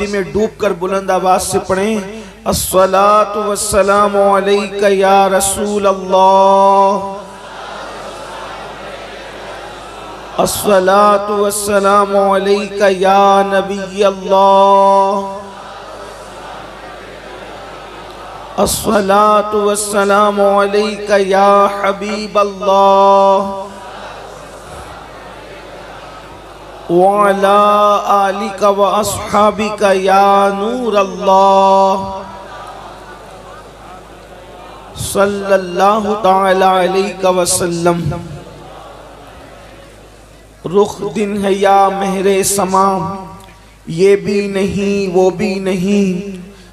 मस्ती में डूब कर बुलंद आवाज से पढ़ें, अस्सलातु वस्सलामु अलैका या रसूल अल्लाह, अस्सलातु वस्सलामु अलैका या नबी अल्लाह, अस्सलातु वस्सलामु अलैका या हबीब अल्लाह, व अला आलिका व अस्हाबिका या नूर अल्लाह, सल्लल्लाहु तआला अलैका वसल्लम। रुख दिन है या महरे समा, ये भी नहीं वो भी नहीं,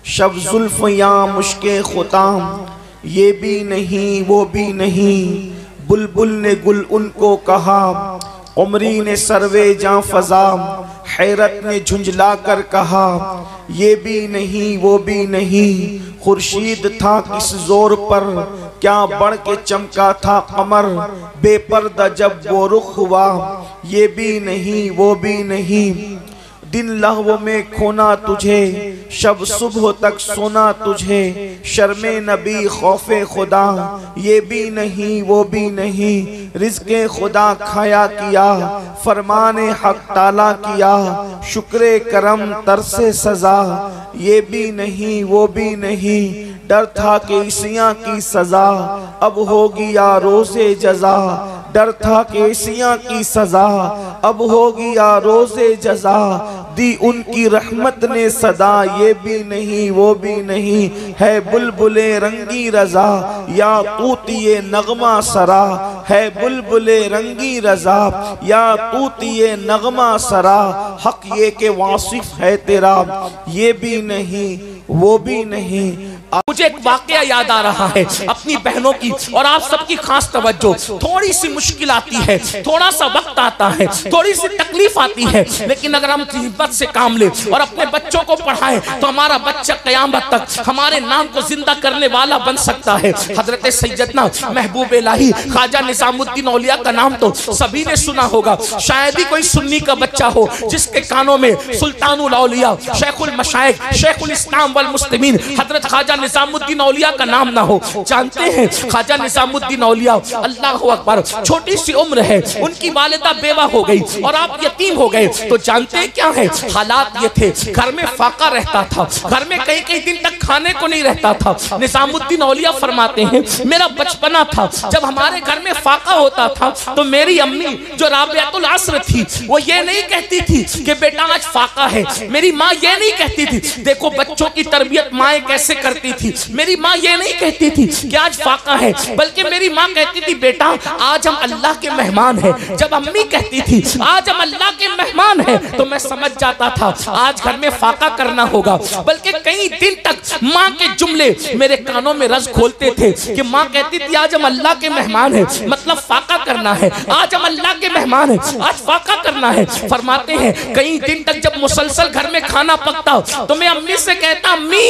शब जुल्फ या मुश्के खुताम, ये भी नहीं वो भी नहीं, बुलबुल ने गुल उनको कहा, उमरी ने सरवे जां फजा, हैरत ने झुंझला कर कहा, ये भी नहीं वो भी नहीं, खुर्शीद था किस जोर पर, क्या बढ़ के चमका था कमर, बेपर्दा जब वो रुख हुआ, ये भी नहीं वो भी नहीं, दिन लहवों में खोना तुझे, शब सुबह तक सोना तुझे, शर्मे नबी खौफे खुदा, ये भी नहीं वो भी नहीं, रिज़्क़े खुदा खाया किया, फरमाने हक ताला किया, शुक्रे करम तरसे सजा, ये भी नहीं वो भी नहीं, डर था कि इसियां की सजा, अब होगी या रोज़े जजा, डर था कि इसियां की सजा, अब होगी या रोज़े जजा, दी उनकी रहमत ने सदा, ये भी नहीं वो भी नहीं, है बुलबुले रंगी रजा, या तूतिये नगमा सरा, है बुलबुले रंगी रजा, या तूतिये नगमा सरा, हक ये के वासिफ है तेरा, ये भी नहीं वो भी नहीं। मुझे एक वाकया याद आ रहा है अपनी बहनों की, और आप सबकी खास तवज्जो। थोड़ी सी मुश्किल आती है, थोड़ा सा वक्त आता है, थोड़ी सी तकलीफ आती है, लेकिन अगर हम हिम्मत से काम ले और अपने बच्चों को पढ़ाएं तो हमारा बच्चा क़यामत तक हमारे नाम को जिंदा करने वाला बन सकता है। हजरत सैयदना महबूब इलाही ख्वाजा निजामुद्दीन औलिया का नाम तो सभी ने सुना होगा, शायद ही कोई सुन्नी का बच्चा हो जिसके कानों में सुल्तानुल औलिया, शेखुल मशाइख, शेखुल इस्लाम वल मुस्लिमीन हजरत ख्वाजा निजामुद्दीन औलिया का नाम ना हो। जानते हैं ख्वाजा निजामुद्दीन औलिया, अल्लाह अकबर, छोटी सी उम्र है, उनकी वालिदा बेवा हो गई और आप यतीम हो गए। तो जानते हैं क्या है हालात ये थे, घर में फाका रहता था, घर में कई कई दिन तक खाने को नहीं रहता था। निजामुद्दीन औलिया फरमाते हैं मेरा बचपना था जब हमारे घर में फाका होता था तो मेरी अम्मी जो राबियातुल अस्र थी वो ये नहीं कहती थी कि बेटा आज फाका है, मेरी माँ ये नहीं कहती थी, देखो बच्चों की तरबियत माएँ कैसे करती थी, मेरी माँ ये नहीं कहती थी कि आज फाका है, बल्कि मेरी माँ कहती थी बेटा आज हम अल्लाह के मेहमान हैं। जब अम्मी कहती थी आज हम अल्लाह के मेहमान हैं तो मैं समझ जाता था आज घर में फाका करना होगा। बल्कि कई दिन तक माँ के जुमले मेरे कानों में रस खोलते थे कि माँ कहती थी आज हम अल्लाह के मेहमान हैं, मतलब फाका करना है, आज हम अल्लाह के मेहमान हैं, आज फाका करना है। फरमाते हैं कई दिन तक जब मुसलसल घर में खाना पकता तो मैं अम्मी से कहता अम्मी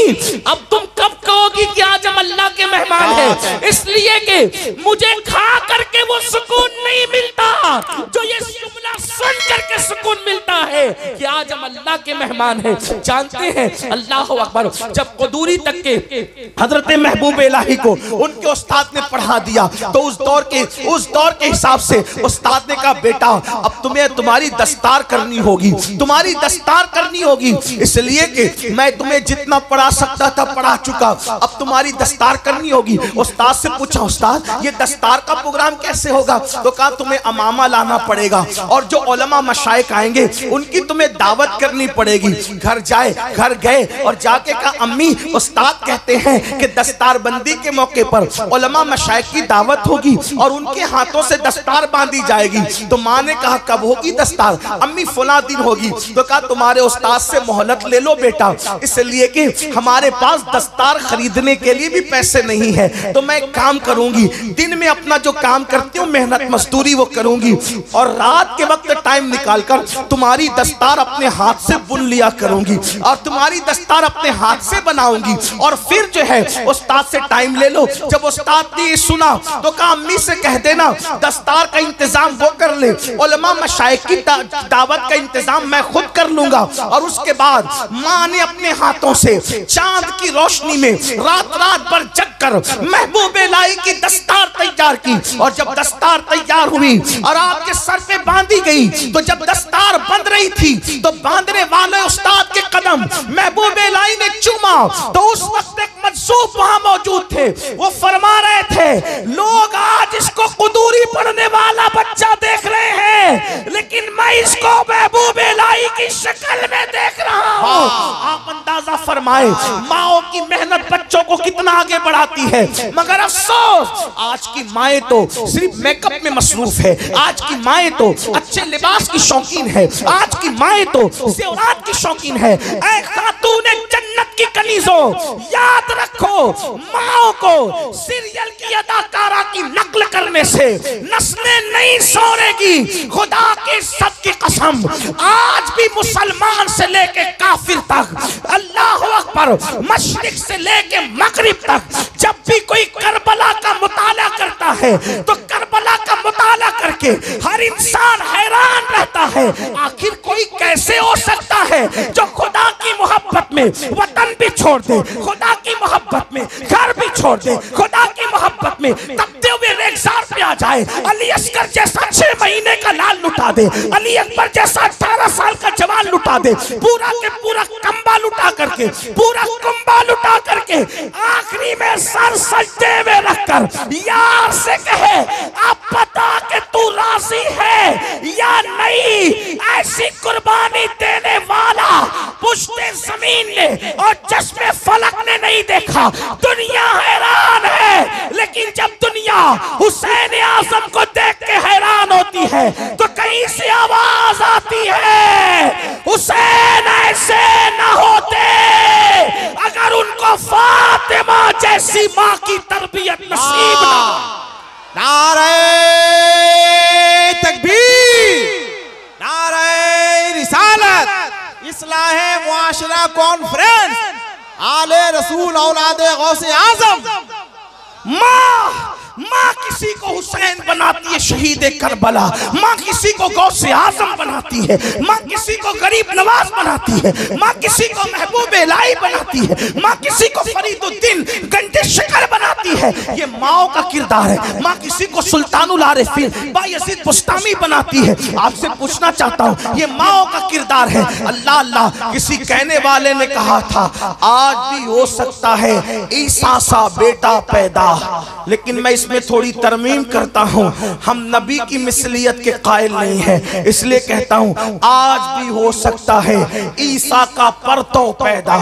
अब तुम कब कहोगी कि आज हम अल्लाह के मेहमान हैं, इसलिए कि मुझे खा करके वो सुकून नहीं मिलता जो ये जुमला सुन करके सुकून मिलता है कि आज हम अल्लाह के मेहमान हैं। जानते हैं अल्लाह अकबर, जब कदूरी तक के हजरत महबूब इलाही को उनके उस्ताद ने पढ़ा दिया तो उस दौर के हिसाब से उस्ताद ने कहा बेटा अब तुम्हें तुम्हारी दस्तार करनी होगी, तुम्हारी दस्तार करनी होगी, इसलिए कि मैं तुम्हें जितना पढ़ा सकता था पढ़ा चुका, अब तुम्हारी दस्तार करनी होगी। उस्ताद से पूछा उस्ताद ये दस्तार का प्रोग्राम कैसे होगा, तो कहा तुम्हें अमामा लाना पड़ेगा और जो उलमा मशाइख आएंगे उनकी तुम्हें दावत करनी पड़ेगी। घर गए और जाके कहा अम्मी उस्ताद कहते हैं कि दस्तार बंदी के मौके पर उलमा मशाइख की दावत होगी और उनके हाथों से दस्तार बांधी जाएगी। तो माँ ने कहा कब होगी दस्तार, अम्मी फला दिन होगी। तो कहा तुम्हारे उस्ताद से मोहलत ले लो बेटा, इसलिए कि हमारे पास दस्तार दस्तार खरीदने के लिए भी पैसे नहीं है, तो मैं एक काम करूंगी, दिन में अपना जो काम करती हूँ मेहनत मजदूरी वो करूंगी, और रात के वक्त टाइम निकालकर तुम्हारी दस्तार अपने हाथ से बुन लिया करूंगी और तुम्हारी दस्तार अपने हाथ से बनाऊंगी। और फिर जो है उस्ताद से टाइम ले लो। जब उस्ताद ने सुना तो कहा अम्मी से कह देना दस्तार का इंतजाम वो कर ले, उलमा मशाइख की दावत का इंतजाम मैं खुद कर लूंगा। और उसके बाद माँ ने अपने हाथों से चांद की रोशनी में रात रात भर जगकर महबूबे लाई की दस्तार तैयार की। और जब दस्तार तैयार हुई और आपके सर पे बांधी गई, तो जब दस्तार बंध रही थी तो बांधने वाले उस्ताद के कदम महबूबे लाई ने चूमा। तो उस वक्त एक मजसूब वहां मौजूद थे, वो फरमा रहे थे लोग आज इसको कुदूरी पढ़ने वाला बच्चा देख रहे हैं, लेकिन मैं इसको महबूबे लाई की शक्ल में देख रहा हूं। आप अंदाजा फरमाए माओ की मेहनत बच्चों को कितना आगे बढ़ाती है। मगर अफसोस आज की माएं तो सिर्फ मेकअप में मसरूफ है, आज की माएं तो अच्छे लिबास की शौकीन है, आज की माएं तो ज़ेवरात की शौकीन है। ऐ खातूने जन्नत की कनीज़ों, याद रखो माओ को सीरियल की अदाकारा की नकल करने से नस्लें नहीं सौरेगी। खुदा की सत की कसम, आज भी मुसलमान से लेके काफिर तक, अल्लाह अकबर, मशरिक से लेके मगरिब तक, जब भी कोई करबला का मुताला करता है तो करबला का मुताला करके हर इंसान हैरान रहता है, आखिर कोई कैसे हो सकता है जो खुदा की मोहब्बत में वतन भी छोड़ दे, खुदा की मोहब्बत में घर भी छोड़ दे, खुदा की मोहब्बत में तपते हुए रेगिस्तान पे आ जाए। अली असगर जैसा 6 महीने का लाल लुटा दे, अली अकबर जैसा 18 साल का जवान लुटा दे, पूरा के पूरा कंबा लुटा करके, पूरा कुंबा लुटा करके आखिरी में सर सजदे में रखकर यार से कहे अब बता के तू राजी है या नहीं। ऐसी कुर्बानी देने वाला पुश्ते जमीन ने और चश्मे फलक ने नहीं देखा। दुनिया हैरान है, लेकिन जब दुनिया हुसैन आजम को देख के हैरान होती है तो कहीं से आवाज आती है हुसैन ऐसे ना होते अगर उनको फातिमा जैसी मां की तरबियत नसीब ना। नारे तकबीर, नारे रिसालत, इस्लाहे मुआशरा कॉन्फ्रेंस, आले रसूल औलादे गौसे आजम। माँ किसी को हुसैन बनाती है शहीद करबला, माँ किसी को गौसे आजम बनाती है, माँ किसी को गरीब नवाज बनाती है, माँ किसी को महबूब इलाही बनाती है, माँ किसी को फरीदुद्दीन गंजे शिकर बनाती है। ये माओ का किरदार है। माँ किसी को सुल्तानुल आरिफीन बायजीद बुस्तामी बनाती है। आपसे पूछना चाहता हूँ, ये माओ का किरदार है। अल्लाह अल्लाह, किसी कहने वाले ने कहा था आज भी हो सकता है ईसा सा बेटा पैदा, लेकिन मैं इसमें थोड़ी तरमीम करता हूं। हम नबी की मिसलियत के कायल नहीं है, इसलिए कहता हूं आज भी हो सकता है ईसा का परतो पैदा,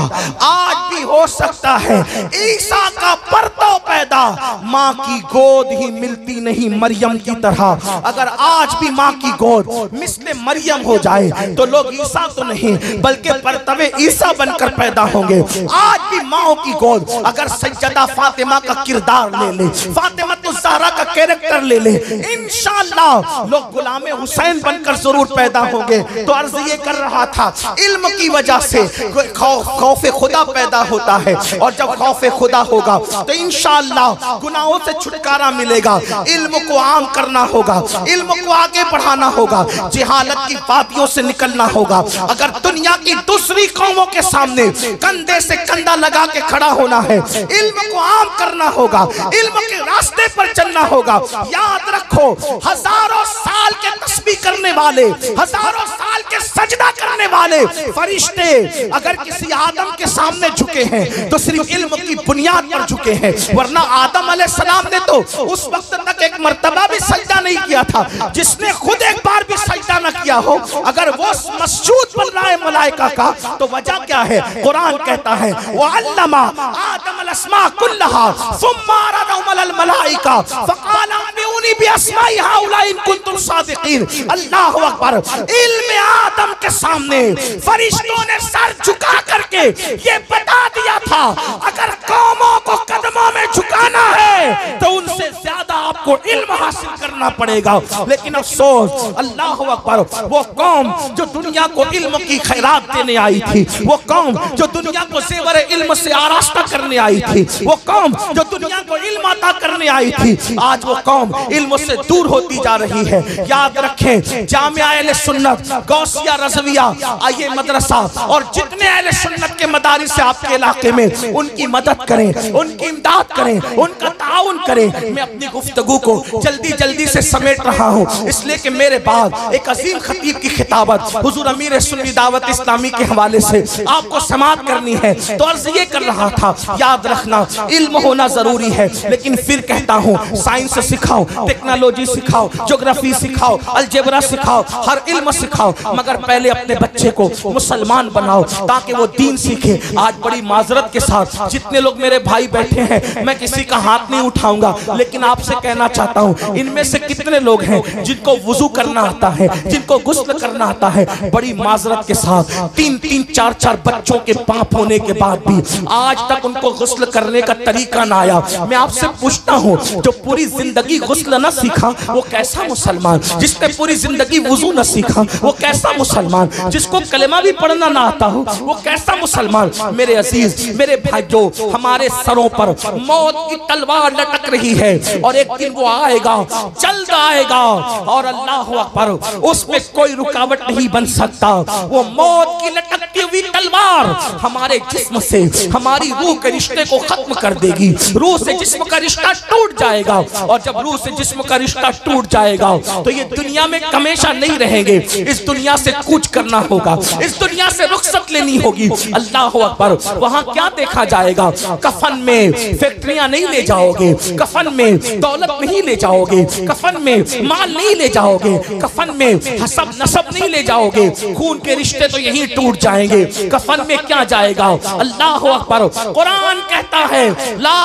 आज भी हो सकता है ईसा का परतो पैदा। माँ की गोद ही मिलती नहीं मरियम की तरह। अगर आज भी माँ की गोद मिस्ले मरियम हो जाए तो लोग ईसा तो नहीं बल्कि परतवे ईसा बनकर पैदा होंगे। आज भी माँ की गोद अगर सज्जदा फातिमा का किरदार ले ले, फातिमा तो ज़हरा का कैरेक्टर ले ले, इंशाअल्लाह लोग गुलामे हुसैन बनकर जरूर पैदा होंगे। तो अर्ज ये कर रहा था, इल्म की वजह से खौफ खुदा पैदा होता है, और जब खौफ खुदा होगा तो इंशाअल्लाह गुनाहों से छुटकारा मिलेगा। इल्म को आम करना होगा, इल्म को आगे बढ़ाना होगा, जिहालत की वादियों से निकलना होगा। अगर दुनिया की दूसरी कौमों के सामने कंधे से कंधा लगा के खड़ा होना है, इल्म को आम करना होगा, इल्म के रास्ते पर चलना होगा। याद रखो, हजारों साल के तस्बीह करने वाले, हजारों साल के सजदा करने वाले फरिश्ते अगर किसी आदम के सामने झुके हैं तो सिर्फ इल्म की बुनियाद पर झुके हैं, वरना आदम अलैहिस्सलाम ने तो उस वक्त तक एक मर्तबा भी सजदा नहीं किया था। जिसने खुद एक बार भी सजदा न किया हो, अगर वो मसजूद बन रहा है मलाइका का, तो वजह क्या है? कुरान कहता है वअल्लमा आदम अलअस्मा कुल्लहा सुम्मा अरदहुम अलल मलाइका फक़ाल अंबिऊनी बिअस्माइ हाउलाई इन कुंतुम सादिकीन। अल्लाहु अकबर। इल्म आदम के सामने फरिश्तों ने सर झुका करके ये बता दिया था था, अगर कौमों को कदमों में झुकाना है तो उनसे ज्यादा आपको इल्म हासिल करना पड़ेगा। लेकिन अफसोस, अल्लाह अकबर, वो कौम जो दुनिया को इल्म की खैरात देने आई थी, वो कौम जो दुनिया को ज़ेवर इल्म से आरास्ता करने आई थी, वो कौम जो दुनिया को इल्म अता करने आई थी, आज वो कौम इल्म से दूर होती जा रही है। याद रखें, जामिया अहले सुन्नत, गौसिया, रज़विया, आइए मदरसा और जितने अहले सुन्नत के मदारिस से आपके इलाके में, उनकी मदद करें, उनकी इमदाद करें, उनका ताउन करें। मैं अपनी गुफ्तगू को जल्दी जल्दी से समेट रहा हूँ, इसलिए कि मेरे बाद एक अजीम खतीब की खिताबत हुजूर अमीर सुन्नी दावत इस्लामी के हवाले से आपको समाअत करनी है। तो अर्ज ये कर रहा था, याद रखना इल्म होना जरूरी है, लेकिन फिर कहता हूँ साइंस सिखाओ, टेक्नोलॉजी सिखाओ, ज्योग्राफी सिखाओ, अलजेब्रा सिखाओ, हर इल्म सिखाओ, मगर पहले अपने बच्चे को मुसलमान बनाओ ताकि वो दीन सीखे। आज बड़ी माजरत के साथ जितने लोग मेरे भाई बैठे हैं, मैं किसी का हाथ नहीं उठाऊंगा, लेकिन आपसे कहना चाहता हूँ, इनमें से कितने लोग हैं जिनको वुजू करना आता है, जिनको गुस्ल करना आता है? बड़ी माजरत के साथ 3-3, 4-4 बच्चों के बाप होने के बाद भी आज तक उनको गुस्ल करने का तरीका ना आया। मैं आपसे पूछता हूँ, जो पूरी जिंदगी गुस्ल न सीखा वो कैसा मुसलमान? जिसने पूरी जिंदगी वुजू न सीखा वो कैसा मुसलमान? जिसको कलेमा भी पढ़ना ना आता हो वो कैसा मुसलमान? मेरे अजीज, मेरे भाइयों, हमारे सरों पर मौत की तलवार लटक रही है और एक दिन वो आएगा, जल्द आएगा, और अल्लाह अकबर, उसमें कोई रुकावट नहीं बन सकता। वो मौत की लटकती हुई तलवार हमारे जिस्म से हमारी रूह के रिश्ते को खत्म कर देगी। रूह से जिस्म का रिश्ता टूट जाएगा, और जब रूह से जिस्म का रिश्ता टूट जाएगा तो ये दुनिया में हमेशा नहीं रहेंगे। इस दुनिया से कूच करना होगा, इस दुनिया से रुखसत लेनी होगी। अल्लाह अकबर, वहां क्या देखा जाएगा? कफन में फैक्ट्रियां नहीं ले जाओगे, कफन में दौलत नहीं ले जाओगे, कफन में माल नहीं ले जाओगे, कफन में हसब नसब नहीं ले जाओगे, खून के रिश्ते तो यहीं टूट जाएंगे। कफन में क्या जाएगा? अल्लाह अकबर, कुरान कहता है, ला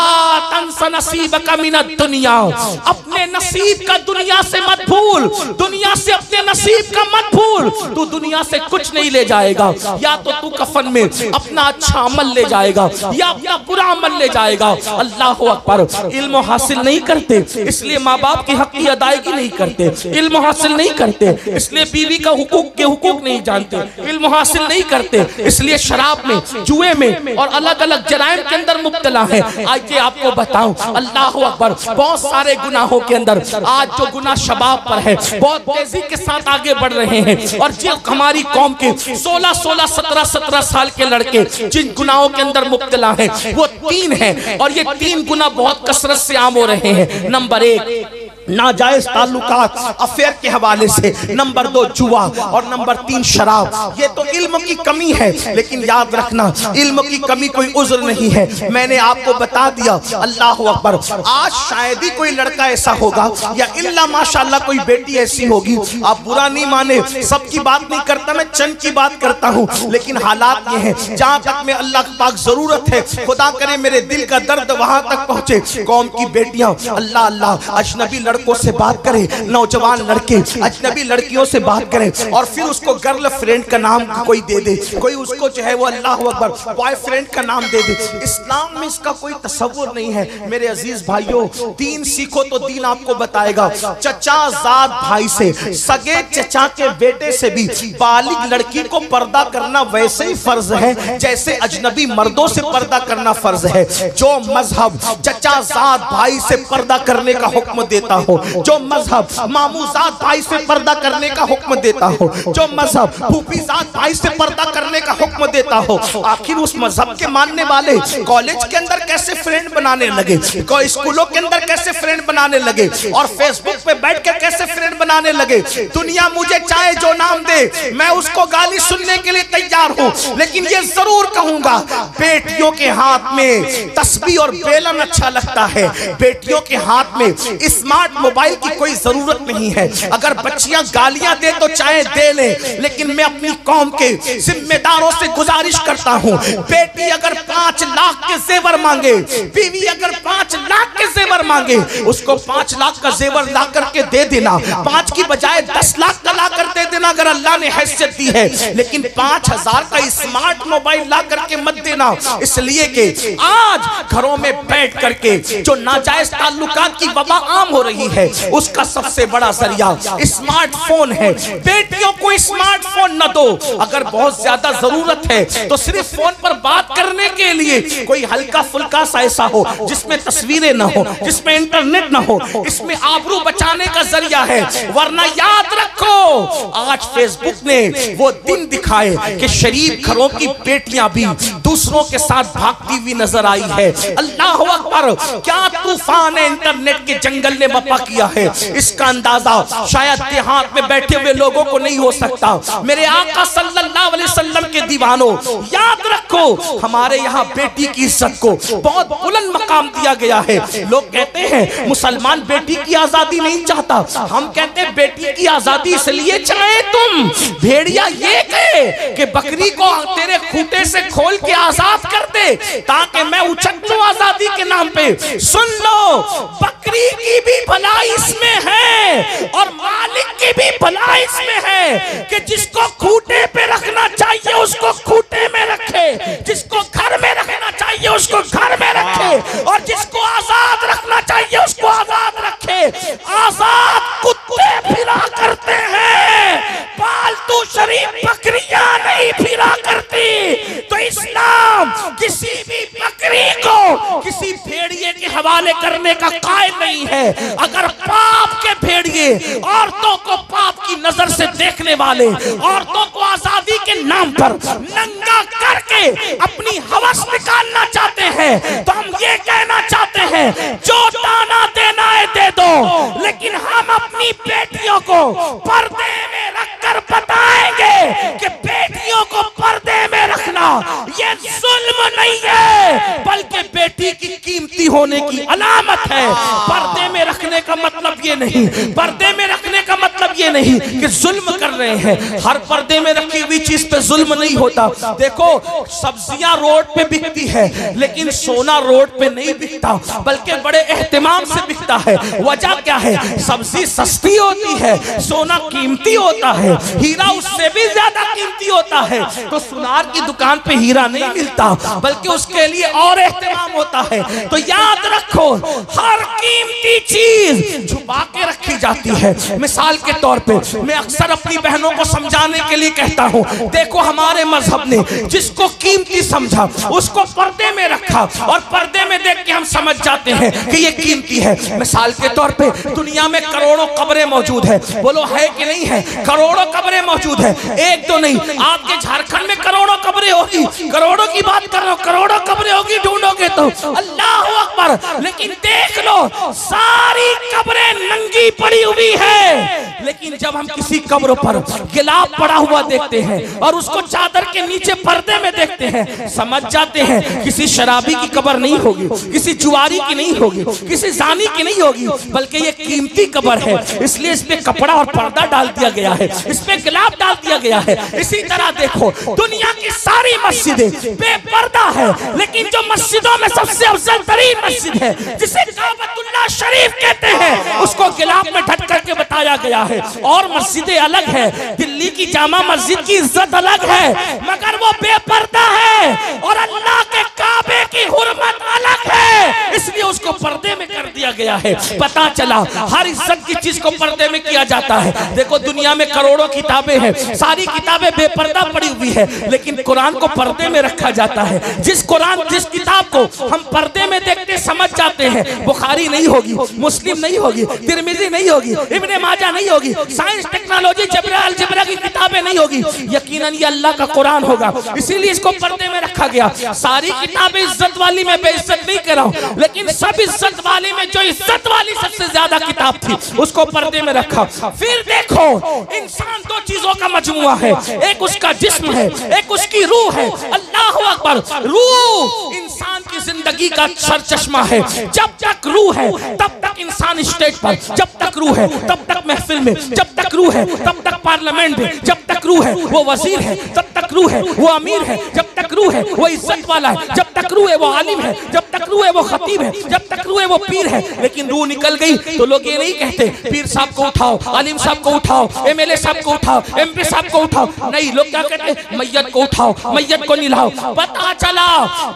तंस नसीबका मिनद दुनिया, अपने नसीब का दुनिया से मत भूल, दुनिया से अपने नसीब का मत भूल। तू दुनिया से कुछ नहीं ले जाएगा, या तो तू कफन में अपना अच्छा अमल ले जाएगा या अपना बुरा अमल ले जाएगा। अल्लाह अकबर, इल्म हासिल नहीं करते इसलिए माँ बाप की हक की अदायगी नहीं करते, इल्म हासिल नहीं करते इसलिए बीवी का हुकूक के हुकूक नहीं जानते, इल्म हासिल नहीं करते इसलिए शराब में, जुए में और अलग अलग जराइम के अंदर मुब्तला है। आइए आपको बताऊं, अल्लाह अकबर, बहुत सारे गुनाहों के अंदर आज जो गुनाह शबाब पर है बहुत तेजी के साथ आगे बढ़ रहे हैं, और जो हमारी कौम के 16-16, 17-17 साल के लड़के जिन गुनाहों के अंदर मुब्तला है वो 3 हैं, और ये 3 गुनाह बहुत कसरत से आम हो रहे हैं। नंबर 1, नाजायज ताल्लुकात, अफेयर के हवाले से। नंबर 2, जुआ, और नंबर 3, शराब। ये तो इल्म की कमी है, लेकिन याद रखना इल्म की कमी कोई उज़्र नहीं है। मैंने आपको बता दिया, अल्लाह अकबर, आज शायद ही कोई लड़का ऐसा होगा या इल्ला माशाअल्लाह कोई बेटी ऐसी होगी, आप बुरा नहीं माने, सबकी बात नहीं करता, मैं चंद की बात करता हूँ, लेकिन हालात ये हैं जहाँ तक में अल्लाह पाक जरूरत है, खुदा करे मेरे दिल का दर्द वहां तक पहुंचे। कौम की बेटियां अल्लाह अल्लाह अजनबी लड़कों से बात करें, नौजवान लड़के अजनबी लड़कियों से बात करें, और फिर उसको गर्ल फ्रेंड का नाम कोई दे दे, कोई उसको जो है वो अल्लाह अकबर बॉयफ्रेंड का नाम दे दे। इस्लाम में इसका कोई तसव्वुर नहीं है। मेरे अजीज भाइयों, दीन सीखो तो दीन आपको बताएगा। चचा जाद भाई से, सगे चचा के बेटे से भी बालिग लड़की को पर्दा करना वैसे ही फर्ज है जैसे अजनबी मर्दों से पर्दा करना फर्ज है। जो मजहब चचा जाद भाई से पर्दा करने का हुक्म देता हो, जो मजहब मामूजात भाई से पर्दा करने का हुक्म देता हो, जो मजहब फूफीजात भाई से पर्दा करने का हुक्म देता हो, आखिर उस मजहब के मानने वाले कॉलेज के अंदर कैसे फ्रेंड बनाने लगे, स्कूलों के अंदर कैसे फ्रेंड बनाने लगे, और फेसबुक पे बैठ कर कैसे फ्रेंड बनाने लगे। दुनिया मुझे चाहे जो नाम दे, मैं उसको गाली सुनने के लिए तैयार हूँ, लेकिन ये जरूर कहूंगा, बेटियों के हाथ में तस्बीह और बेलन अच्छा लगता है, बेटियों के हाथ में स्मार्ट स्मार्ट मोबाइल की कोई जरूरत नहीं है। अगर बच्चियां गालियां दे तो चाहे दे ले, लेकिन मैं अपनी कौम के जिम्मेदारों से गुजारिश करता हूं, बेटी अगर 5 लाख के जेवर मांगे, बीवी अगर 5 लाख के जेवर मांगे, उसको 5 लाख का जेवर ला करके दे देना, 5 की बजाय 10 लाख का ला कर दे देना अगर अल्लाह ने हैसियत दी है, लेकिन 5000 का स्मार्ट मोबाइल ला करके मत देना। इसलिए कि आज घरों में बैठ करके जो नाजायज ताल्लुकात की वबा आम हो रही है, उसका सबसे बड़ा जरिया स्मार्टफोन है। बेटियों को स्मार्टफोन न दो, अगर बहुत ज्यादा जरूरत है तो सिर्फ फोन पर बात करने के लिए कोई हल्का फुल्का सा ऐसा हो जिसमें तस्वीरें न हो, जिसमें इंटरनेट न हो, इसमें आबरू बचाने का जरिया है। वरना याद रखो, आज फेसबुक ने वो दिन दिखाए कि शरीफ घरों की बेटियां भी दूसरों के साथ भागती हुई नजर आई है। अल्लाह अकबर, क्या तूफान है इंटरनेट के जंगल ने बपा किया है, इसका अंदाजा शायद देहात में बैठे हुए लोगों को नहीं हो सकता। मेरे आका सल्लल्लाहु अलैहि वसल्लम के दीवानों, याद रखो हमारे यहाँ बेटी की इज्जत को बहुत बुलंद मकाम दिया गया है। लोग कहते हैं मुसलमान बेटी की आजादी नहीं चाहता, हम कहते हैं बेटी की आजादी इसलिए चाहे तुम भेड़िया ये कहे कि बकरी को तेरे खूंटे से खोल के आजाद कर दे ताकि मैं उछक लूं आजादी के नाम पे। सुन लो, बकरी की भी भलाई इसमें है और मालिक की भी भलाई इसमें है कि जिसको खूंटे पे रखना चाहिए उसको खूंटे में रखे, जिसको घर में रखना चाहिए उसको घर में रखे, और जिसको आजाद रखना चाहिए उसको आजाद रखे। आजाद कुत्ते फिरा करते हैं, पालतू शरीफ बकरियां नहीं फिरा करती। तो इस्लाम किसी भी बकरी को किसी भेड़िए के हवाले करने का कायल नहीं है। अगर पाप के भेड़िए औरतों को पाप की नजर से देखने वाले, औरतों को आजादी के नाम पर नंगा करके अपनी हवस निकालना चाहते हैं, तो हम ये कहना चाहते हैं जो दाना देना है दे दो, लेकिन हम अपनी बेटियों को पर्दे में रखकर बताएंगे कि बेटियों को पर्दे में रखना ये जुल्म नहीं है, बल्कि बेटी की कीमती होने की अलामत है। पर्दे में रखने का मतलब ये नहीं, पर्दे में रखने का मतलब ये नहीं कि जुल्म कर रहे हैं। हर पर्दे में रखी हुई चीज पे जुल्म नहीं होता। देखो, सब्जियां रोड पे बिकती है, लेकिन सोना रोड पे नहीं बिकता, बल्कि बड़े एहतिमाम से बिकता है। वजह क्या है? सब्जी सस्ती होती है, सोना कीमती होता है, हीरा उससे भी ज्यादा कीमती होता है। तो सुनार की दुकान पे हीरा नहीं मिलता, बल्कि उसके लिए और एहतिमाम होता है। तो याद रखो, हर कीमती चीज छुपा के रखी जाती है। मिसाल के तौर पे मैं अक्सर अपनी बहनों को समझाने के लिए कहता हूँ, देखो हमारे मजहब ने जिसको कीमती समझा उसको पर्दे में रखा, और पर्दे में देख के हम समझ जाते हैं कि ये कीमती है। मिसाल के तौर पे दुनिया में करोड़ों कब्रें मौजूद है, बोलो है कि नहीं है? करोड़ों कब्रें मौजूद है, एक तो नहीं, आपके झारखंड में करोड़ों कब्रें होगी, करोड़ों की बात कर रहा हूं, करोड़ों कब्रें होगी, ढूंढोगे तो अल्लाह अकबर। लेकिन देख लो, सारी कब्रें नंगी पड़ी हुई है, लेकिन जब हम किसी कब्र पर गिलाफ पड़ा हुआ देखते हैं और उसको चादर के नीचे पर्दे में देखते हैं, समझ जाते हैं किसी शराबी की कब्र नहीं होगी, किसी जुआरी की नहीं होगी, किसी जानी की नहीं होगी, बल्कि ये कीमती कब्र है। इसलिए इस पे कपड़ा और पर्दा डाल दिया गया है, इस पे गिलाफ डाल दिया गया है। इसी तरह देखो, दुनिया की सारी मस्जिदें बेपर्दा है, लेकिन जो मस्जिदों में सबसे अफजल तरीन मस्जिद है, जिसे काबतुल्लाह शरीफ कहते हैं, उसको गिलाफ में ढक करके बताया गया है। और मस्जिदें अलग है, दिल्ली की जामा मस्जिद की इज्जत अलग है, मगर वो बेपर्दा है, और अल्लाह के काबे की हुर्मत अलग है, इसलिए उसको पर्दे में कर दिया गया है। पता चला हर इज्जत की चीज को पर्दे में किया जाता है। देखो, दुनिया में करोड़ों किताबें हैं, सारी किताबें बेपर्दा पड़ी हुई है, लेकिन कुरान को पर्दे में रखा जाता है। जिस किताब को हम पर्दे में देखते समझ जाते हैं, बुखारी नहीं होगी, मुस्लिम नहीं होगी, तिरमिजी नहीं होगी, इब्ने माजा नहीं होगी, साइंस टेक्नोलॉजी अलजेब्रा की किताबें नहीं होगी, यकीनन ये अल्लाह का कुरान होगा। इसीलिए इसको पर्दे में रखा गया। सारी किताबें इज्जत वाली में बेइज्जत नहीं कर रहा हूं, लेकिन सब इज्जत वाली में जो इज्जत वाली सबसे ज्यादा किताब थी उसको पर्दे में रखा। फिर देखो, इंसान दो चीजों का मजमुआ है, एक उसका जिस्म है, एक उसकी रूह है। अल्लाह अकबर, रूह इंसान की जिंदगी का सरचश्मा है। जब तक रूह है तब तक तक इंसान स्टेज पर, जब तक रूह है तब तक महफिल में, जब तक रूह है तब तक पार्लियामेंट में, जब तक रूह है वो वजीर है, तब तक रूह है वो अमीर है, जब तक रूह है वो इज्जत वाला है, जब तक रूह है वो आलिम है, जब तक रूह है वो खतीब है, जब तक रूह है वो पीर है। लेकिन रूह निकल गई तो लोग ये नहीं कहते पीर साहब को उठाओ, आलिम साहब को उठाओ, एमएलए साहब को उठाओ, एमपी साहब को उठाओ, नहीं, लोग क्या कहते हैं, मैयत को उठाओ, मैयत को निलाओ। पता चला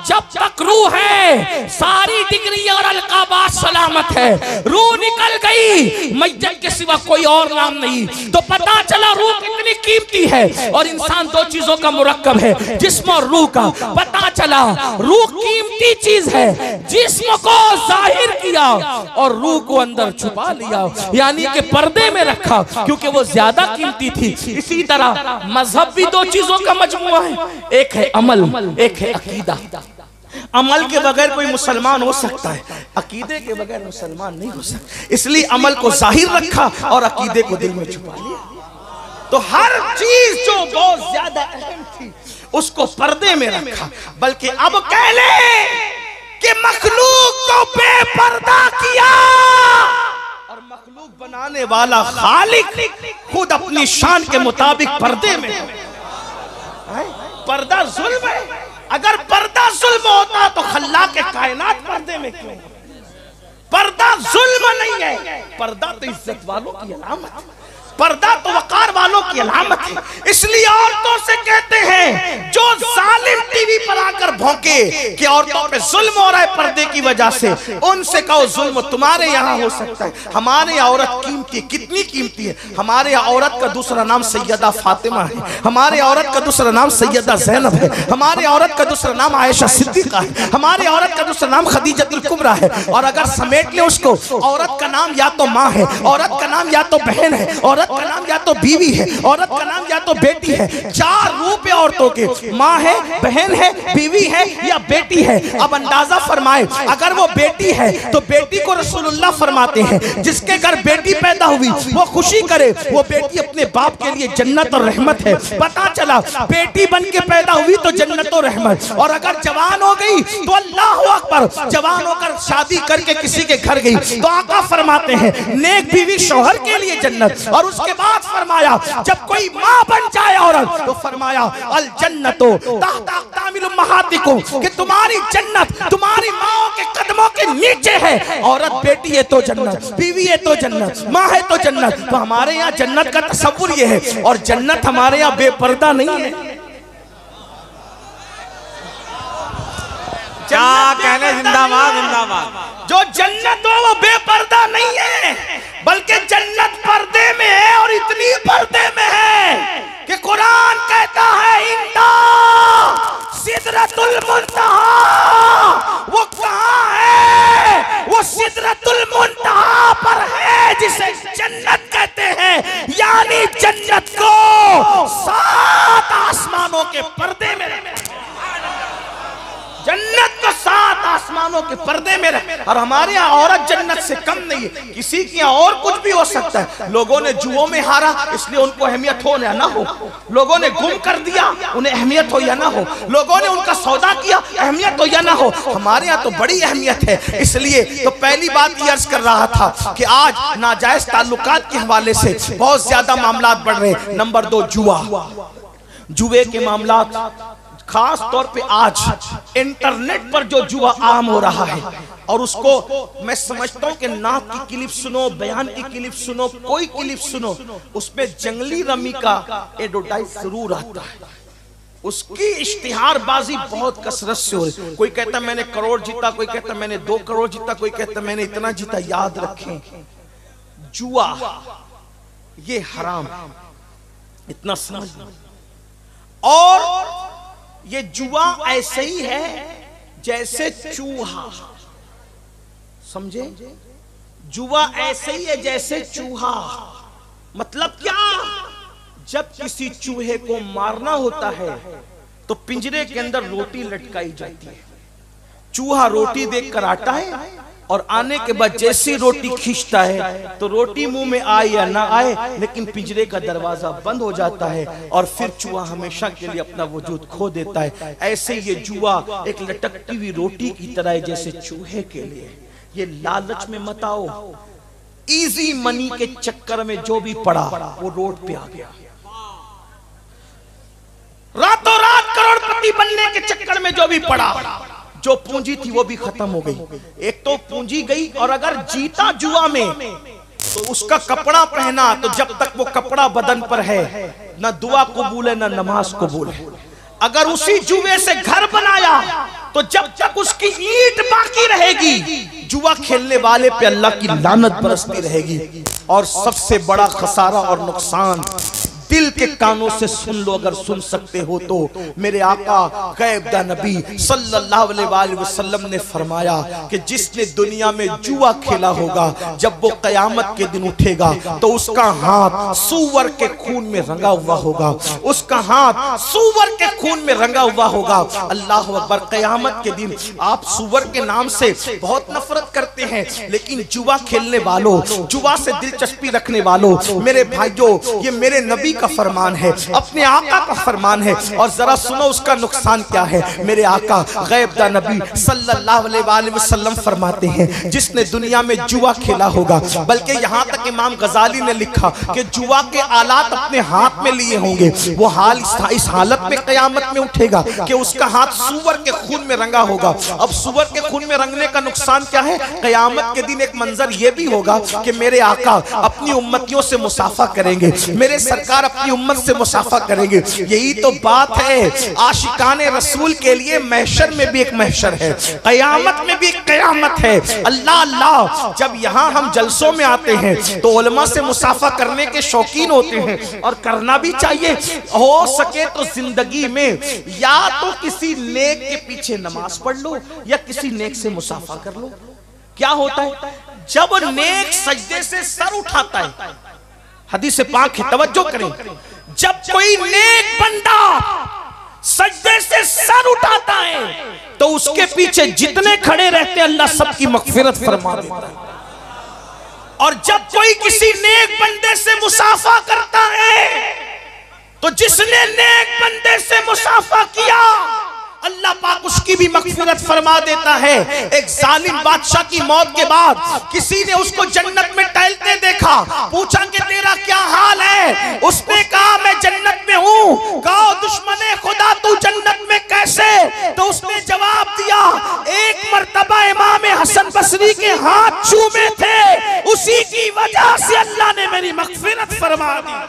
जब तक रूह है सारी डिग्री और अलकाबात सलामत है, रूह निकल गई मैयत के सिवा कोई और नाम नहीं। तो पता चला रूह कितनी कीमती है। और इंसान दो चीजों का मुरक्कब है, जिस्म और रूह का। पता चला रूह कीमती चीज है, जिस्म को जाहिर किया और रूह को अंदर छुपा लिया, यानी कि पर्दे में रखा, क्योंकि वो ज्यादा कीमती थी। इसी तरह मजहब भी दो चीजों का मजमुआ है, एक है अमल, एक है अकीदा। अमल के बगैर कोई मुसलमान हो सकता है, अकीदे के बगैर मुसलमान नहीं हो सकता। इसलिए अमल को जाहिर रखा और अकीदे को दिल में छुपा लिया। तो हर चीज जो बहुत ज्यादा अहम थी उसको पर्दे में रखा। बल्कि अब कह ले कि मखलूक को बेपर्दा किया, और मखलूक बनाने वाला खालिक खुद अपनी शान के मुताबिक पर्दे में। पर्दा जुल्म है। अगर पर्दा जुल्म होता तो खल्ला के कायनात पर्दे में क्यों? पर्दा जुल्म नहीं है, पर्दा तो इज्जत वालों की अलामत है, पर्दा तो वकार वालों की अलामत है। इसलिए औरतों से कहते हैं जो जालिम टीवी पर आकर भौंके कि औरतों पे जुल्म हो रहा है पर्दे की वजह से, उनसे कहो जुल्म तुम्हारे यहाँ हो सकता है, हमारे यहाँ औरत कीमती, कितनी कीमती है। हमारे यहाँ औरत का दूसरा नाम सैयदा फातिमा है, हमारे औरत का दूसरा नाम सैयदा ज़ैनब है, हमारे औरत का दूसरा नाम आयशा सिद्दीक़ा है, हमारे औरत का दूसरा नाम खदीजतुल कुबरा है। और अगर समेट ले उसको, औरत का नाम या तो माँ है, औरत का नाम या तो बहन है, औरत का नाम या तो बीवी है, औरत का नाम या तो बेटी है। चार रूप है औरतों के, माँ है, बहन है, बीवी है या बेटी है। अब अंदाजा फरमाए, अगर वो बेटी है तो बेटी को रसूलुल्लाह फरमाते हैं जिसके घर बेटी पैदा हुई वो खुशी करे, वो बेटी अपने बाप के लिए जन्नत और रहमत है। पता चला बेटी बन के पैदा हुई तो जन्नत और रहमत, और अगर जवान हो गई तो अल्लाह अकबर, जवान होकर शादी करके किसी के घर गई तो आका फरमाते हैं नेक बीवी शौहर के लिए जन्नत। और उसके बाद फरमाया जब कोई माँ बन जाए औरत तो फरमाया अल जन्नतो तहता अक़दामिल उम्महातिकुम, कि तुम्हारी जन्नत तुम्हारी माओ के कदमों के नीचे है। औरत बेटी है तो जन्नत, बीवी है तो जन्नत, माँ है तो जन्नत। तो हमारे यहाँ जन्नत का तसव्वुर ये है, और जन्नत हमारे यहाँ बेपर्दा नहीं है। क्या कहने, जिंदाबाद जिंदाबाद। जो जन्नत हो वो बेपर्दा नहीं है, बल्कि जन्नत पर्दे में है, और इतनी पर्दे में है कि कुरान कहता है इंदा सिदरतुल मुंतहा। वो कहाँ है? वो सिदरतुल मुंतहा पर है जिसे जन्नत कहते हैं, यानी जन्नत को 7 आसमानों के पर्दे में रखा। जन्नत को 7 आसमानों के पर्दे में रहे। और हमारे यहाँ औरत जन्नत से कम नहीं है, किसी के यहाँ और कुछ भी हो सकता है। लोगों ने जुओं में हारा इसलिए उनको अहमियत हो या ना हो, लोगों ने गुम कर दिया उन्हें अहमियत हो या ना हो, लोगों ने उनका सौदा किया अहमियत हो या ना हो, हमारे यहाँ तो बड़ी अहमियत है। इसलिए तो पहली बात ये अर्ज कर रहा था कि आज नाजायज ताल्लुकात के हवाले से बहुत ज्यादा मामलात बढ़ रहे। नंबर 2 जुआ, जुए के मामलात, खास तौर पे आज इंटरनेट पर जो जुआ आम हो रहा है, और उसको मैं समझता हूँ कि नात की क्लिप सुनो, बयान की क्लिप सुनो, कोई क्लिप सुनो, उसमें जंगली रमी का एडवर्टाइज जरूर आता है, उसकी इश्तिहारबाजी बहुत कसरत से हो रही। कोई कहता मैंने करोड़ जीता, कोई कहता मैंने 2 करोड़ जीता, कोई कहता मैंने इतना जीता। याद रखें जुआ ये हराम, इतना समझना। और ये जुआ ऐसे ही है जैसे चूहा, समझे? जुआ ऐसे ही है जैसे चूहा। मतलब क्या? जब किसी चूहे को मारना होता है तो पिंजरे के अंदर रोटी लटकाई जाती है, चूहा रोटी देखकर आता है, और आने के बाद जैसी रोटी खींचता है तो रोटी मुंह में आए या ना आए, लेकिन पिंजरे का दरवाजा बंद हो जाता है और फिर चूहा हमेशा के लिए अपना वजूद खो देता है। ऐसे ये जुआ एक लटकती हुई रोटी की तरह है जैसे चूहे के लिए। ये लालच में मत आओ। इजी मनी के चक्कर में जो भी पड़ा वो रोड पे आ गया। रातों रात करोड़पति बनने के चक्कर में जो भी पड़ा, जो पूंजी थी वो भी खत्म हो गई। एक तो पूंजी गई, और अगर जीता जुआ में तो उसका कपड़ा पहना, तो जब तक वो कपड़ा बदन पर है ना दुआ कबूल है ना नमाज कबूल है। अगर उसी जुए से घर बनाया तो जब तक उसकी ईंट बाकी रहेगी, जुआ खेलने वाले पे अल्लाह की लानत बरसती रहेगी। और सबसे बड़ा खसारा और नुकसान, दिल के कानों से सुन लो, अगर सुन सकते हो तो, मेरे आका गैबदा नबी सल्लल्लाहु अलैहि वसल्लम ने फरमाया कि जिसने दुनिया में जुआ खेला होगा, जब वो कयामत के दिन उठेगा तो उसका हाथ सूअर के खून में रंगा हुआ होगा, उसका हाथ सूअर के खून में रंगा हुआ होगा। अल्लाह अकबर। कयामत के दिन आप सूअर के नाम से बहुत नफरत करते हैं, लेकिन जुआ खेलने वालों, जुआ से दिलचस्पी रखने वालों, मेरे भाइयों, ये मेरे नबी का फरमान है, अपने आका का फरमान है। और जरा सुनो उसका नुकसान क्या है। मेरे आका गैबदा नबी सल्लल्लाहु अलैहि वसल्लम फरमाते हैं, जिसने दुनिया में जुआ खेला होगा, बल्कि यहाँ तक इमाम गजाली ने लिखा कि जुआ के आलात अपने हाथ में लिए होंगे, वो हाल इस हालत में कयामत में उठेगा कि उसका हाथ सूअर के खून में रंगा होगा। अब सूअर के खून में रंगने का नुकसान क्या है। कयामत के दिन एक मंजर ये भी होगा कि मेरे आका अपनी उम्मतियों से मुसाफा करेंगे, मेरे सरकार अपनी उम्मत से मुसाफा करेंगे। यही तो बात है, आशिकाने रसूल के लिए महशर में भी एक महशर है, कयामत में भी एक कयामत है। अल्लाह अल्लाह। जब यहाँ हम जलसों में आते हैं तो उलमा से मुसाफा करने के शौकीन होते हैं, और करना भी चाहिए। हो सके तो जिंदगी में या तो किसी नेक के पीछे नमाज पढ़ लो या किसी नेक से मुसाफा कर लो। क्या होता है जब नेक सजदे से सर उठाता है, हदीस पाक है, तवज्जो करें, जब कोई नेक बंदा सजदे से सर उठाता है तो उसके पीछे जितने खड़े रहते हैं अल्लाह सबकी मगफिरत फरमा देता है। और जब कोई किसी नेक बंदे से मुसाफा करता है तो जिसने नेक बंदे से मुसाफा किया अल्लाह पाक उसकी भी मगफिरत फरमा देता है। एक जालिम बादशाह की मौत के बाद किसी ने उसको जन्नत में टहलते देखा, पूछा कि तेरा क्या हाल है। उसने कहा मैं जन्नत में हूँ। कहा दुश्मने खुदा तू जन्नत में कैसे? तो उसने जवाब दिया, एक मर्तबा इमाम हसन बसरी के हाथ चूमे थे, उसी की वजह से अल्लाह ने मेरी मगफिरत फरमा दी।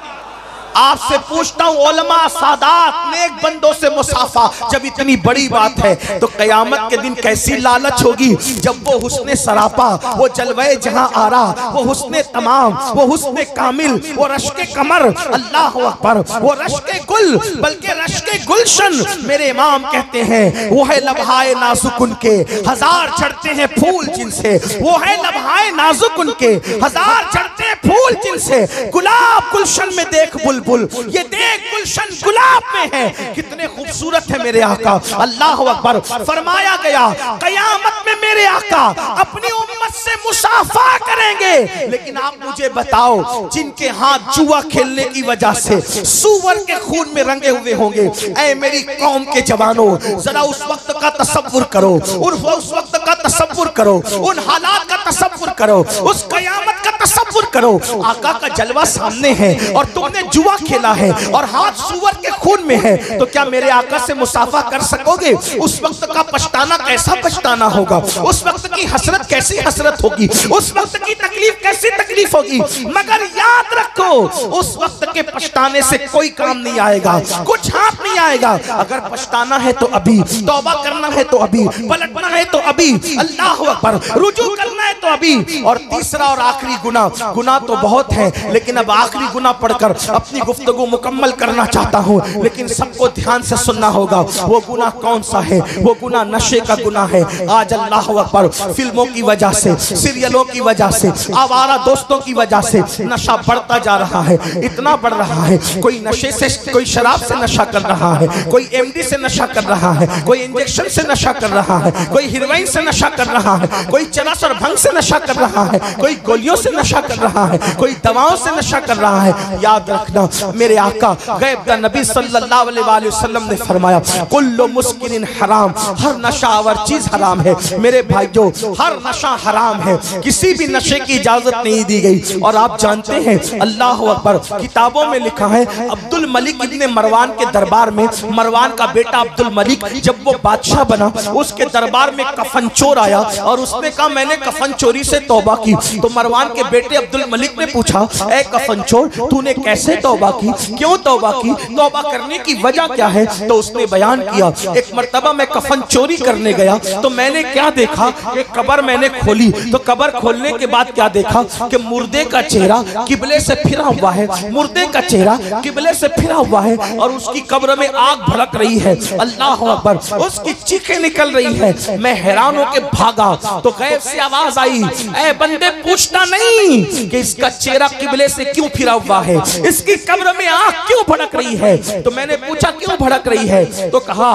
आपसे पूछता हूँ उलमा सादात नेक बंदों से मुसाफा जब इतनी बड़ी बात है तो कयामत के दिन कैसी लालच होगी जब वो हुस्ने सरापा, वो जलवे जहां आ रहा, वो हुस्ने तमाम, वो हुस्ने कामिल, वो रश्के कमर, अल्लाह अकबर, वो रश्के गुल, बल्कि रश्के गुलशन। मेरे इमाम कहते हैं वो है लम्हाए नाजुक उनके हजार चढ़ते हैं फूल जिनसे, वो है लम्हाए नाजुक उनके हजार चढ़ते फूल जिनसे। गुलाब गुलशन में देख बुलबुल, ये देख गुलशन गुलाब में है, कितने खूबसूरत है मेरे आका। अल्लाह अकबर। फरमाया गया कयामत में मेरे आका अपनी उम्मत से मुसाफा करेंगे। लेकिन आप मुझे बताओ जिनके हाथ जुआ खेलने की वजह से सूअर के खून में रंगे हुए होंगे, ऐ मेरी कौम के जवानों जरा उस वक्त का तसव्वुर करो, उस वक्त का तसव्वुर करो, उन हालात का तसव्वुर करो, उस कयामत का तसव्वुर करो। आका का जलवा सामने है और तुमने जुआ खेला है और हाथ सूअर के खून में है, तो क्या मेरे आका से मुसाफा कर सकोगे? उस वक्त का पछताना कैसा पछताना होगा, उस वक्त की हसरत कैसी हसरत होगी, उस वक्त की तकलीफ कैसी तकलीफ होगी। मगर याद रखो उस वक्त के पछताने से कोई काम नहीं आएगा, कुछ हाथ नहीं आएगा। अगर पछताना है तो अभी, तौबा करना है तो अभी, पलटना है तो अभी, अल्लाह अकबर, रुजू करना है तो अभी। और तीसरा और आखिरी गुनाह तो बहुत है, लेकिन अब आखिरी गुनाह पढ़कर अपनी गुफ्तगू मुकम्मल करना चाहता हूँ, लेकिन सबको ध्यान से सुनना होगा। वो गुनाह कौन सा है? वो गुनाह नशे का गुनाह है। आज अल्लाह अकबर फिल्मों की वजह से, सीरियलों की वजह से, आवारा दोस्तों की वजह से नशा बढ़ता जा रहा है, इतना बढ़ रहा है। कोई नशे से, कोई शराब से नशा कर रहा है, कोई एमडी से नशा कर रहा है, कोई इंजेक्शन से नशा कर रहा है, कोई हीरोइन से नशा कर रहा है, कोई चरस और भंग से नशा कर रहा है, कोई गोलियों से नशा कर रहा है, कोई दवाओं से नशा कर रहा है। याद रखना मेरे आका गैब नबी सल्लल्लाहु अलैहि वसल्लम ने फरमाया कुल्लु मुस्किरिन हराम, हर नशावर चीज हराम है। मेरे भाइयों हर नशा हराम है, किसी भी नशे की इजाजत नहीं दी गई। और आप जानते हैं अल्लाह अकबर, किताबों में लिखा है अब्दुल मलिक इब्ने मरवान के दरबार में, मरवान का बेटा अब्दुल मलिक जब वो बादशाह बना, उसके दरबार में कफन चोर आया और उसने कहा मैंने कफन चोरी से तौबा की। तो मरवान के बेटे अब्दुल मलिक ने पूछा ऐ कफन चोर तूने कैसे तौबा की, क्यों तौबा की, तौबा करने की वजह क्या है? तो उसने बयान किया एक मर्तबा मैं कफन चोरी करने गया तो मैंने क्या देखा कि कब्र मैंने खोली, तो कब्र खोलने के बाद क्या देखा कि मुर्दे का चेहरा किबले से फिरा हुआ है, मुर्दे का चेहरा किबले से फिरा हुआ है और उसकी कब्र में आग भड़क रही है। अल्लाह अकबर, उसकी चीखें निकल रही है। मैं हैरान होकर भागा तो गैब से आवाज आई ऐ बंदे पूछना नहीं कि इसका चेहरा किबले से क्यों फिरा हुआ है, इसकी कब्र में आग क्यों भड़क रही है। तो मैंने पूछा क्यों भड़क रही है, तो कहा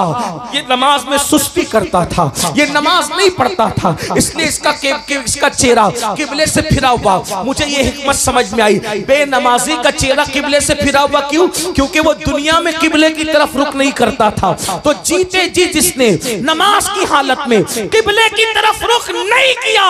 ये नमाज में सुस्ती करता था, ये नमाज नहीं पढ़ता था, इसलिए इसका चेहरा किबले से फिरा हुआ। मुझे ये हिकमत समझ में आई, बेनमाजी का चेहरा किबले से फिरा हुआ क्यों? क्योंकि वो दुनिया में किबले की तरफ रुख नहीं करता था। तो जीते जी जिसने नमाज की हालत में किबले की तरफ रुख नहीं किया,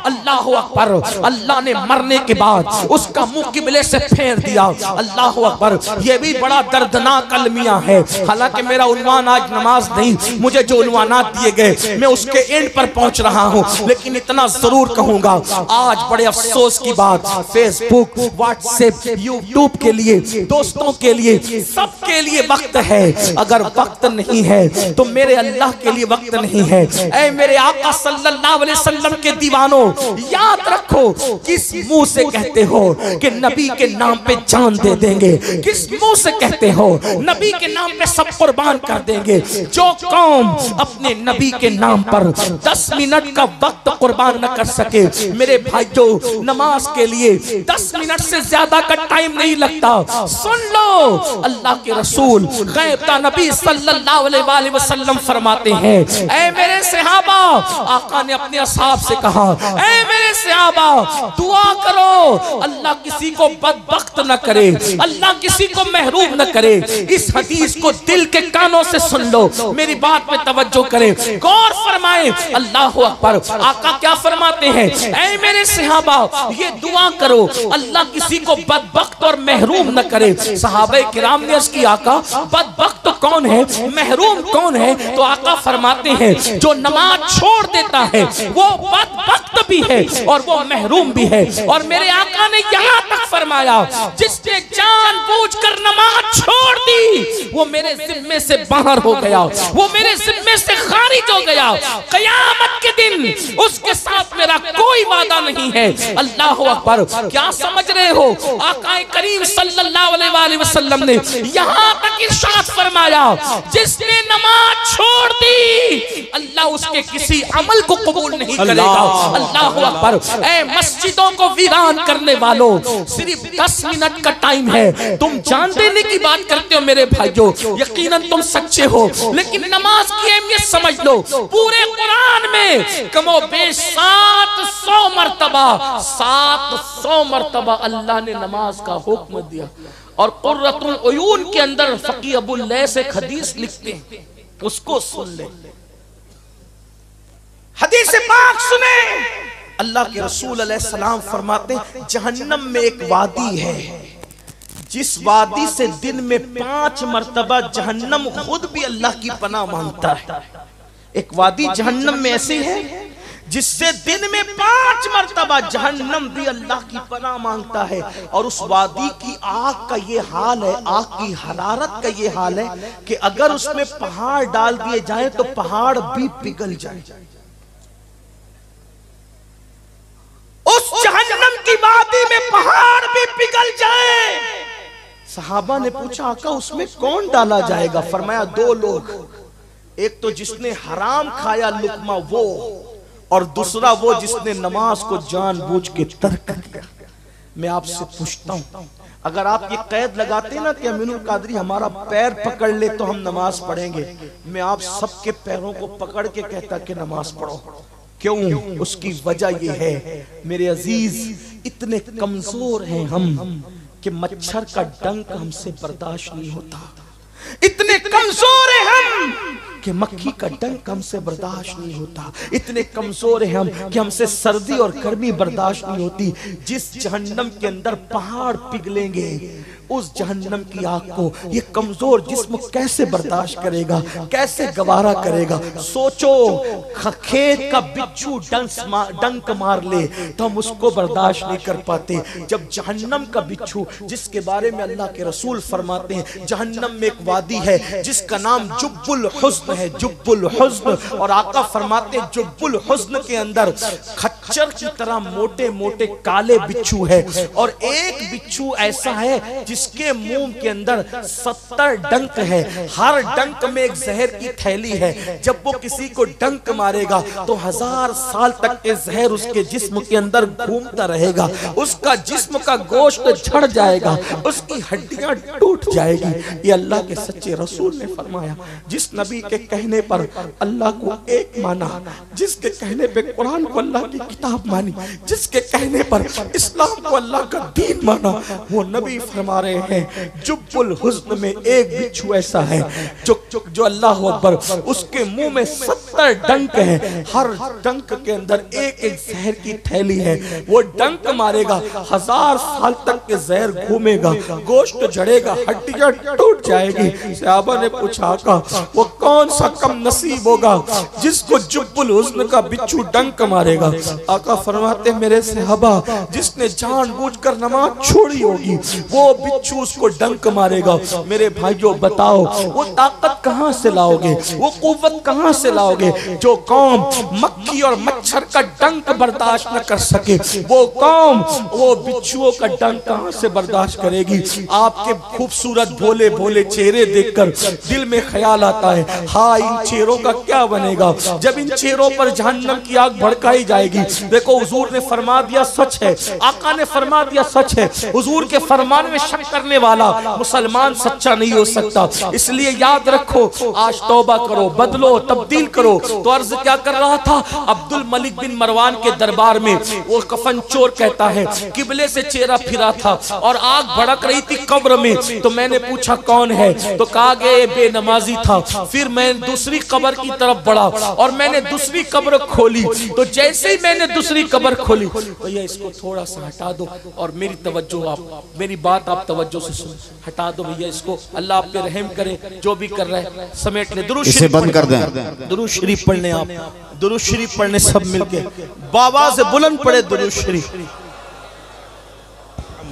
अल्लाह अकबर, अल्लाह ने मरने के बाद उसका मुंह किबले से फेर दिया। अल्लाह अकबर, ये भी बड़ा दर्दनाक अलमिया है। हालांकि मेरा उन्वान आज नमाज नहीं, मुझे जो उन्वानात दिए गए मैं उसके एंड पर पहुंच रहा हूं, लेकिन इतना जरूर कहूंगा आज बड़े अफसोस की बात, फेसबुक, व्हाट्सएप, यूट्यूब के लिए, दोस्तों के लिए, सबके लिए वक्त है। अगर वक्त नहीं है तो मेरे अल्लाह के लिए वक्त नहीं है। ऐ मेरे आका सल्लल्लाहु अलैहि वसल्लम के दीवानों, याद रखो किस मुंह से कहते हो कि नबी के नाम पे जान दे देंगे, किस मुंह से कहते हो नबी के नाम पे सब कुर्बान कर देंगे। जो कौम अपने नबी के नाम पर 10 मिनट का वक्त कुर्बान न कर सके, मेरे भाइयों नमाज के लिए 10 मिनट से ज्यादा का टाइम नहीं लगता। सुन लो अल्लाह के रसूल गैब का नबी सल्लल्लाहु अलैहि वसल्लम फरमाते हैं ऐ मेरे सहाबा, आका ने अपने असहाब से कहा ऐ मेरे सहाबा दुआ करो अल्लाह किसी को बदबख्त न करे, अल्लाह किसी को महरूम न करे। इस हदीस को दिल के कानों से सुन लो, मेरी बात में तवज्जो करें, गौर फरमाएं। अल्लाह अकबर, आका क्या फरमाते हैं ऐ मेरे सहाबा ये दुआ करो अल्लाह किसी को बदबख्त और महरूम न करे। सहाबा किराम ने अर्ज़ की आका बदबख्त कौन है, महरूम कौन है? तो आका फरमाते हैं जो नमाज छोड़ देता है वो बदबख्त भी है और वो महरूम भी है। और मेरे आका ने यहाँ तक फरमाया जिसने जानबूझकर नमाज छोड़ दी वो मेरे जिम्मे से बाहर हो गया, वो मेरे जिम्मे से खारिज हो गया। क़यामत के दिन उसके साथ मेरा कोई वादा नहीं है। अल्लाह अकबर, क्या समझ रहे हो? आका करीम सल्लल्लाहु अलैहि वसल्लम ने यहाँ तक इरशाद फरमाया जिसने नमाज छोड़ दी अल्लाह उसके किसी अमल को कबूल नहीं करेगा। अल्लाह अकबर, ऐ मस्जिदों को वीरान करने वालों, सिर्फ 10 मिनट का टाइम है। तुम जान देने की बात करते हो मेरे भाइयों, यकीनन तुम सच्चे हो, लेकिन नमाज की अहमियत समझ लो। पूरे कुरान में कमो बेश 700 मरतबा अल्लाह ने नमाज का हुक्म दिया। और कुर्रतुल उयून के अंदर फकी अबुल लैस एक हदीस लिखते हैं, उसको सुन ले, हदीस पाक सुने। अल्लाह के रसूल अलैहिस्सलाम फरमाते जहन्नम में एक वादी है जिस वादी से दिन में 5 मरतबा जहन्नम खुद भी अल्लाह की पनाह मांगता है। एक वादी जहन्नम में ऐसी है जिससे दिन में 5 मरतबा जहन्नम भी अल्लाह की पनाह मांगता है। और उस वादी की आग का ये हाल है, आग की हरारत का ये हाल है कि अगर उसमें पहाड़ डाल दिए जाए तो पहाड़ भी पिघल जाए। उस जहन्नम की वादी में पहाड़ भी पिघल जाए। सहाबा ने पूछा आका उसमें कौन डाला जाएगा? फरमाया 2 लोग, एक तो जिसने हराम खाया लुकमा वो, और दूसरा वो जिसने नमाज को जानबूझ के तर्क किया। मैं आपसे पूछता हूं अगर आप ये कैद लगाते ना कि अमीनुल कादरी हमारा पैर पकड़ ले तो हम नमाज पढ़ेंगे, मैं आप सबके पैरों को पकड़ के कहता कि नमाज पढ़ो। क्यों? उसकी वजह यह है मेरे अजीज, इतने कमजोर हैं हम कि मच्छर का डंक हमसे बर्दाश्त नहीं होता। इतने कमजोर हैं हम कि मक्खी का डंक हमसे बर्दाश्त नहीं होता। इतने कमजोर हैं हम कि हमसे सर्दी और गर्मी बर्दाश्त नहीं होती। जिस जहन्नम के अंदर पहाड़ पिघलेंगे, उस जहन्नम की आग को ये कमजोर जिस्म कैसे बर्दाश्त करेगा, कैसे गवारा करेगा? सोचो, खेत का बिच्छू डंक मार ले तो हम उसको बर्दाश्त नहीं कर पाते। जब जहन्नम का बिच्छू, जिसके बारे में अल्लाह के रसूल फरमाते हैं जहन्नम में एक वादी है जिसका नाम जुब्बुल हुस्न है, जुब्बुल हुस्न, और आका फरमाते हैं जुब्बुल हुस्न के अंदर खच्चर की तरह मोटे मोटे काले बिच्छू है, और एक बिच्छू ऐसा है जिसके मुंह के अंदर 70 डंक है। हर डंक में एक जहर की थैली है। जब वो किसी को डंक मारेगा तो 1000 साल तक के जहर उसके जिस्म के अंदर घूमता रहेगा। उसका जिस्म का गोश्त झड़ जाएगा, उसकी हड्डियां टूट जाएगी। ये अल्लाह के सच्चे रसूल ने फरमाया। जिस नबी के कहने पर अल्लाह को एक माना, जिसके कहने पे कुरान को अल्लाह की किताब मानी, जिसके कहने पर इस्लाम को अल्लाह का दीन माना, वो नबी फरमा रहे हैं जुब्बुल हुस्न में एक बिच्छू ऐसा है जो अल्लाह अकबर, उसके मुंह में 70 डंक है। हर डंक के अंदर एक एक जहर की थैली है। वो डंक मारेगा, 1000 साल तक के जहर घूमेगा, गोश्त झड़ेगा, हड्डियां टूट जाएगी। सहाबा ने पूछा आका, वो कौन सा कम नसीब होगा जिसको जुब्बुल हुस्न का बिच्छू डंक मारेगा? आका फरमाते मेरे सहाबा, जिसने जानबूझकर नमाज छोड़ी होगी वो बिच्छू उसको डंक मारेगा। मेरे भाइयों बताओ, वो ताकत कहां से लाओगे, वो कुव्वत कहां से लाओगे? जो कौम मक्खी और मच्छर का डंक बर्दाश्त न कर सके, वो कौम वो बिच्छुओं का डंक कहां से बर्दाश्त करेगी? आपके खूबसूरत भोले भोले चेहरे देखकर दिल में ख्याल आता है, हाँ इन चेहरों का क्या बनेगा जब इन चेहरों पर जहन्नम की आग भड़काई जाएगी। देखो हुजूर ने फरमा दिया सच है, आका ने फरमा दिया सच है। हुजूर के फरमान में शक करने वाला मुसलमान सच्चा नहीं हो सकता। इसलिए याद रखो, आज तौबा करो, बदलो, तब्दील करो। तो अर्ज क्या कर रहा था? अब्दुल मलिक बिन मरवान के दरबार में वो कफन चोर कहता है किबले से चेहरा फिरा था और आग भड़क रही थी कब्र में। तो मैंने पूछा कौन है? तो कहा गया बेनमाजी था। फिर मैं दूसरी कब्र की तरफ बढ़ा और मैंने दूसरी कब्र खोली। तो जैसे ही मैंने दूसरी कब्र खोली, भैया इसको थोड़ा सा हटा दो और मेरी तवज्जो, आप मेरी बात आप तवज्जो से सुन, हटा दो भैया इसको। अल्लाह आप पे रहम करे, जो भी कर रहे हैं समेट ले। दुरूद इसे बंद कर दें। दुरूद शरीफ पढ़ने, आप दुरूद शरीफ पढ़ने सब मिलके बाबा से बुलंद पढ़े दुरूद शरीफ।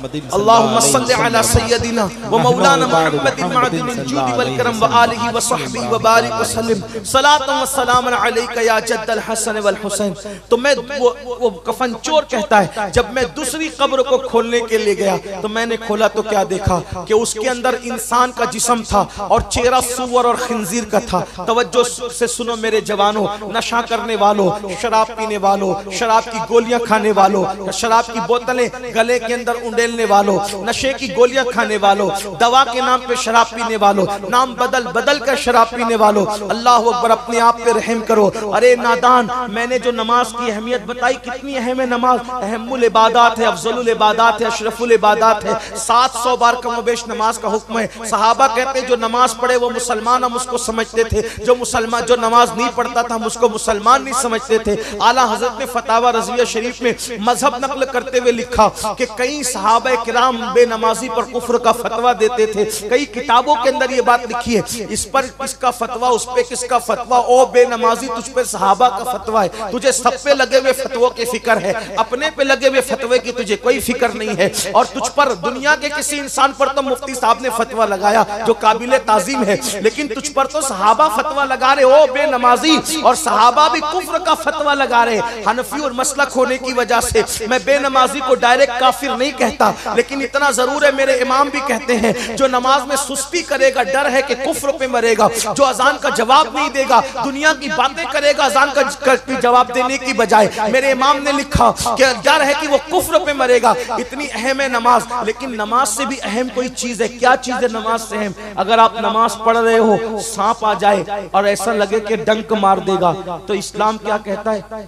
अल्लाहुम्मा सल्ली अला सय्यदिना व मौलाना मुहम्मदिन मअदिल जूदी वल करम व आलिहि व सहबिहि व बारिक व सल्लिम सलातन व सलामन अलैका या जद्दल हसन वल हुसैन। तो मैं वो कफन चोर कहता है, जब मैं दूसरी कब्र को खोलने के लिए गया तो मैंने खोला तो क्या देखा कि उसके अंदर इंसान का जिस्म था और चेहरा सूअर और खिंजीर का था। तवज्जो से सुनो मेरे जवानों, नशा करने वालों, शराब पीने वालों, शराब की गोलियां खाने वालों, शराब की बोतलें गले के अंदर उंडेलने वालों, नशे की गोलियां खाने वालों, दवा के नाम पे शराब पीने वालों, नाम बदल बदल कर शराब पीने वालों, अल्लाह अकबर, अपने आप पे रहम करो। अरे नादान, मैंने जो नमाज की अहमियत बताई, कितनी अहम है नमाज। अहमुल इबादात है, अफजलुल इबादात है, अशरफुल इबादात है। 700 बार कमोबेश नमाज का हुक्म है। सहाबा कहते जो नमाज पढ़े वो मुसलमान हम उसको समझते थे, जो मुसलमान जो नमाज नहीं पढ़ता था हम उसको मुसलमान नहीं समझते थे। आला हजरत ने फतावा रज़विया शरीफ में मजहब नकल करते हुए लिखा कि कई सहाबा किराम बेनमाजी पर कुफ्र का फतवा देते थे। कई किताबों के अंदर ये बात लिखी है, इस पर किसका फतवा, उस पे किसका फतवा। ओ बेनमाजी, तुझ पे सहाबा का फतवा है, तुझे सब पे लगे हुए फतवों की फिक्र है, अपने पे लगे हुए फतवे की तुझे कोई फिक्र नहीं है। और तुझ पर दुनिया के किसी इंसान पर तो मुफ्ती साहब ने फतवा लगाया जो काबिले ताजीम है, लेकिन तुझ पर तो सहाबा फतवा लगा रहे। ओ बेनमाजी, और सहाबा भी कुफ्र का फतवा लगा रहे। हनफी और मसलक होने की वजह से मैं बेनमाजी को डायरेक्ट काफिर नहीं कहता, लेकिन इतना जरूर है, मेरे इमाम भी कहते हैं जो नमाज में सुस्ती करेगा डर है कि कुफ्र पे मरेगा। जो अजान का जवाब नहीं देगा, दुनिया की बातें करेगा अजान का जवाब देने की बजाय, मेरे इमाम ने लिखा कि डर है कि वो कुफ्र पे मरेगा। इतनी अहम है नमाज, लेकिन नमाज से भी अहम कोई चीज है। क्या चीज है नमाज से अहम? अगर आप नमाज पढ़ रहे हो, सांप आ जाए और ऐसा लगे कि डंक मार देगा, तो इस्लाम क्या कहता है?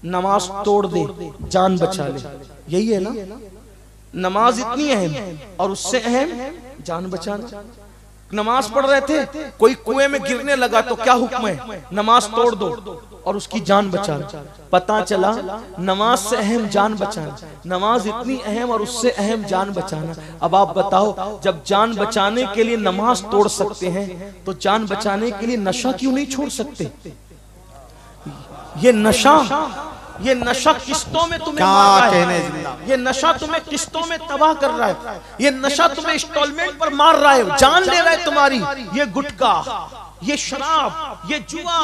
नमाज तोड़ दे जान बचा ले, यही है ना। नमाज इतनी अहम और उससे अहम जान बचाना। नमाज पढ़ रहे थे, कोई कुएं में गिरने लगा तो क्या हुक्म है, नमाज तोड़ दो और उसकी जान बचा लो। पता चला नमाज से अहम जान बचाना, नमाज इतनी अहम और उससे अहम जान बचाना। अब आप बताओ, जब जान बचाने के लिए नमाज तोड़ सकते हैं तो जान बचाने के लिए नशा क्यों नहीं छोड़ सकते? ये नशा किस्तों में तुम्हें मार रहा है, ये नशा तुम्हें किस्तों में तबाह कर रहा है, ये नशा तुम्हें इंस्टॉलमेंट पर मार रहा है, जान ले रहा है तुम्हारी। ये गुटखा, ये शराब, ये जुआ,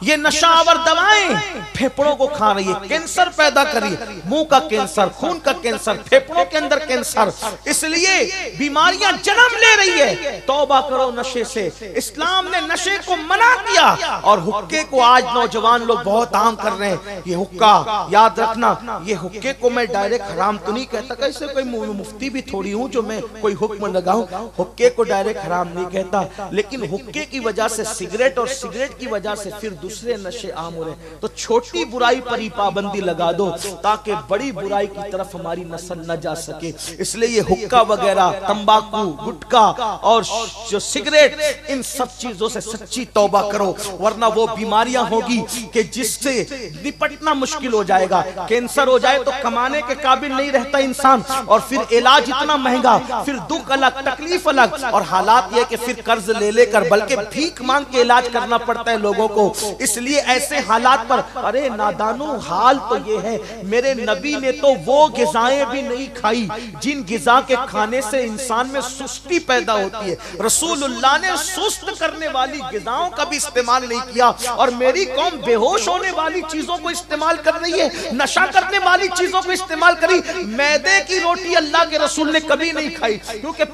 ये नशावर दवाएं फेफड़ों को खा रही है, कैंसर पैदा कर रही है, मुंह का कैंसर, खून का कैंसर, फेफड़ों के अंदर कैंसर, इसलिए बीमारियां जन्म ले रही है। तौबा करो नशे से। इस्लाम ने नशे को मना किया और हुक्के को आज नौजवान लोग बहुत आम कर रहे हैं। ये हुक्का, याद रखना, ये हुक्के को मैं डायरेक्ट हराम तो नहीं कहता, कैसे कोई मुफ्ती भी थोड़ी हूं जो मैं कोई हुक्म लगाऊं। हुक्के को डायरेक्ट हराम नहीं कहता, लेकिन हुक्के की वजह से सिगरेट और सिगरेट की वजह से फिर दूसरे नशे आम हो रहे, तो छोटी बुराई पर ही पाबंदी लगा दो ताकि बड़ी बुराई की तरफ हमारी नस्ल न जा सके। इसलिए ये हुक्का वगैरह, तंबाकू, गुटखा और जो सिगरेट, इन सब चीजों से सच्ची तौबा करो, वरना वो बीमारियां होगी कि जिससे निपटना मुश्किल हो जाएगा। कैंसर हो जाए तो कमाने के काबिल नहीं रहता इंसान, और फिर इलाज इतना महंगा, फिर दुख अलग, तकलीफ अलग, और हालात ये कि फिर कर्ज ले लेकर बल्कि भीख मांग के इलाज करना पड़ता है लोगों को। इसलिए ऐसे हालात पर, अरे नादानो, हाल तो ये है, मेरे नबी ने तो वो गिजाएं भी नहीं खाई जिन गिजा के खाने से इंसान में सुस्ती पैदा होती है। रसूलुल्लाह ने सुस्त करने वाली गिजाओं का भी इस्तेमाल नहीं किया, और मेरी कौम बेहोश होने वाली चीजों को इस्तेमाल कर रही है, नशा करने वाली चीजों को इस्तेमाल करी। मैदे की रोटी अल्लाह के रसूल ने कभी नहीं खाई, क्योंकि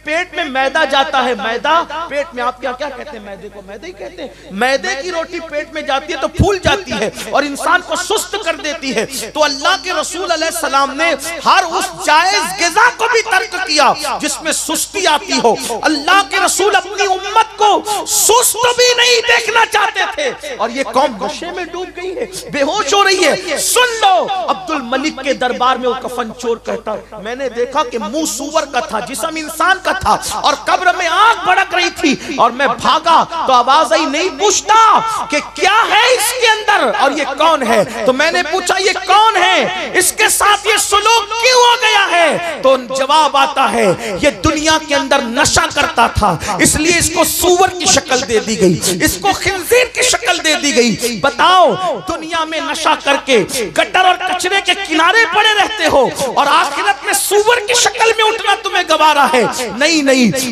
पेट में मैदा जाता है, मैदा पेट में, आप क्या क्या कहते हैं, मैदे को मैदे ही कहते हैं, मैदे की रोटी पेट में जाती है तो फूल जाती है और इंसान को सुस्त कर देती है। तो अल्लाह के रसूल अलैहिस्सलाम ने हर उस जायज गिज़ा को भी तर्क किया जिसमें सुस्ती आती हो। अल्लाह के रसूल अपनी उम्मत को सुस्त भी नहीं देखना चाहते थे, और ये कौम नशे में डूब गई है, बेहोश हो रही है। सुन लो, अब्दुल मलिक के दरबार में वो कफन चोर कहता, मैंने देखा कि मुंह सूअर का था, जिस्म इंसान का था, और कब्र में आग भड़क रही थी, और मैं भागा तो आवाज आई, नहीं पूछता कि क्या है इसके अंदर और ये कौन है। तो मैंने पूछा ये कौन है, इसके साथ ये सुलूक क्यों हो गया है, तो जवाब आता है ये दुनिया के अंदर नशा करता था, इसलिए इसको सूअर की शक्ल दे दी गई, इसको खिंजीर की शक्ल दे दी गई। बताओ, दुनिया में नशा करके गटर और कचरे के किनारे पड़े रहते हो, और आखिरत में सूअर की शक्ल में उठना तुम्हें गवारा है? नहीं।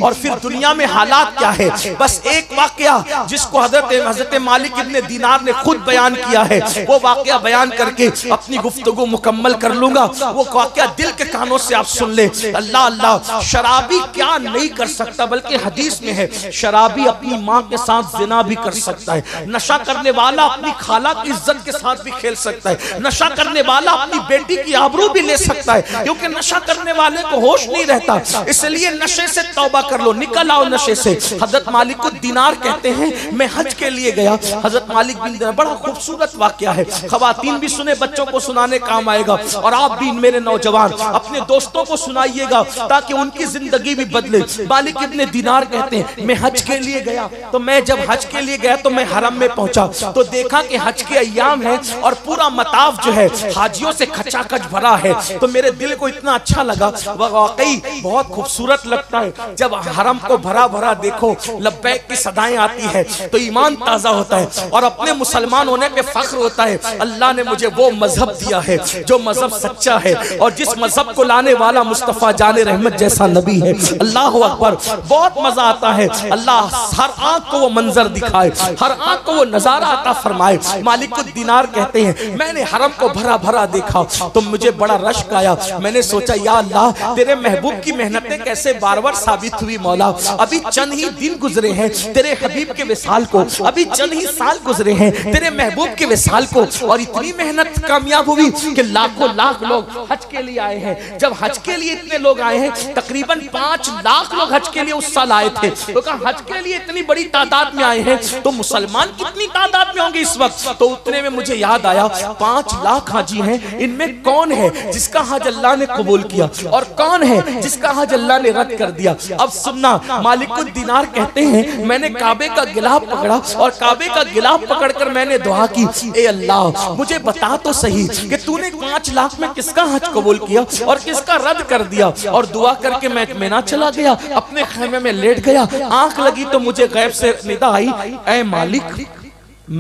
और फिर दुनिया में हालात क्या है, बस एक वाकया जिसको हजरत मालिक इब्ने दीनार ने खुद बयान किया है, वो वाकया बयान करके अपनी गुफ्तगू मुकम्मल कर लूंगा। वो वाकया दिल के कानों से आप सुन ले। अल्लाह अल्लाह, शराबी क्या नहीं कर सकता, बल्कि हदीस में है शराबी अपनी माँ के साथ जिना भी कर सकता है, नशा करने वाला अपनी खाला की इज्जत के साथ भी खेल सकता है, नशा करने वाला अपनी बेटी की आबरू भी ले सकता है, क्योंकि नशा करने वाले को होश नहीं रहता। इसलिए नशे से तौबा कर लो, निकल आओ नशे से। हजरत मालिक दीनार कहते हैं, मैं हज के लिए गया, हजरत मालिक बिन दीनार, बड़ा खूबसूरत वाकया है, खवातीन भी सुने, बच्चों को सुनाने काम आएगा, और आप भी मेरे नौजवान अपने दोस्तों को सुनाइएगा ताकि उनकी जिंदगी भी बदले। मालिक इब्ने दीनार कहते हैं, मैं हज के लिए गया, तो मैं जब हज के लिए गया तो मैं हरम में पहुंचा, तो देखा कि हज के अय्याम है और पूरा मताफ जो है हाजियों से खचाखच भरा है, तो मेरे दिल को इतना अच्छा लगा, वाकई बहुत खूबसूरत लगता है जब हरम को भरा भरा देखो, लब्बैक की सदाएं आती है तो ईमान ताजा होता है और अपने मुसलमान होने पे फख्र होता है। अल्लाह ने मुझे वो मजहब दिया है जो मजहब सच्चा है और जिस मजहब को लाने वाला मुस्तफा जाने रहमत जैसा नबी है। अल्लाह अकबर, बहुत मजा आता है। अल्लाह हर आंख को वो मंजर दिखाए, हर आंख को वो नजारा अता फरमाए। मालिक दीनार कहते हैं, मैंने हरम को भरा भरा देखा तो मुझे बड़ा रश्क आया। मैंने सोचा, या अल्लाह, तेरे महबूब की मेहनतें कैसे बार बार साबित हुई मौला। अभी चंद ही दिन गुजरे हैं तेरे हबीब के विसाल को, अभी चंद ही साल गुजरे हैं तेरे महबूब महबूब के विसाल को, और इतनी मेहनत कामयाब हुई कि लाखों लाख लोग हज के लिए आए हैं। जब हज के लिए इतने लोग आए हैं, तकरीबन 5 लाख लोग हज के लिए उस साल आए थे, तो कहा हज के लिए इतनी बड़ी तादाद में आए हैं तो मुसलमान कितनी तादाद में होंगे इस वक्त। तो उतने में मुझे याद आया 5 लाख हाजी हैं, इनमें कौन है जिसका हज अल्लाह ने कबूल किया और कौन है जिसका हज अल्लाह ने रद्द कर दिया। अब सुनना, मालिकुद दीनार कहते हैं मैंने काबे का गिलाफ पकड़ा और काबे का गिलाफ पकड़कर मैंने दुआ की, ए अल्लाह मुझे बता तो सही कि तूने 5 लाख में किसका हज कबूल किया और किसका रद्द कर दिया। और दुआ करके मैं इत्मीनान चला गया, अपने खेमे में लेट गया। आंख लगी तो मुझे गैब से निदा आई, ऐ मालिक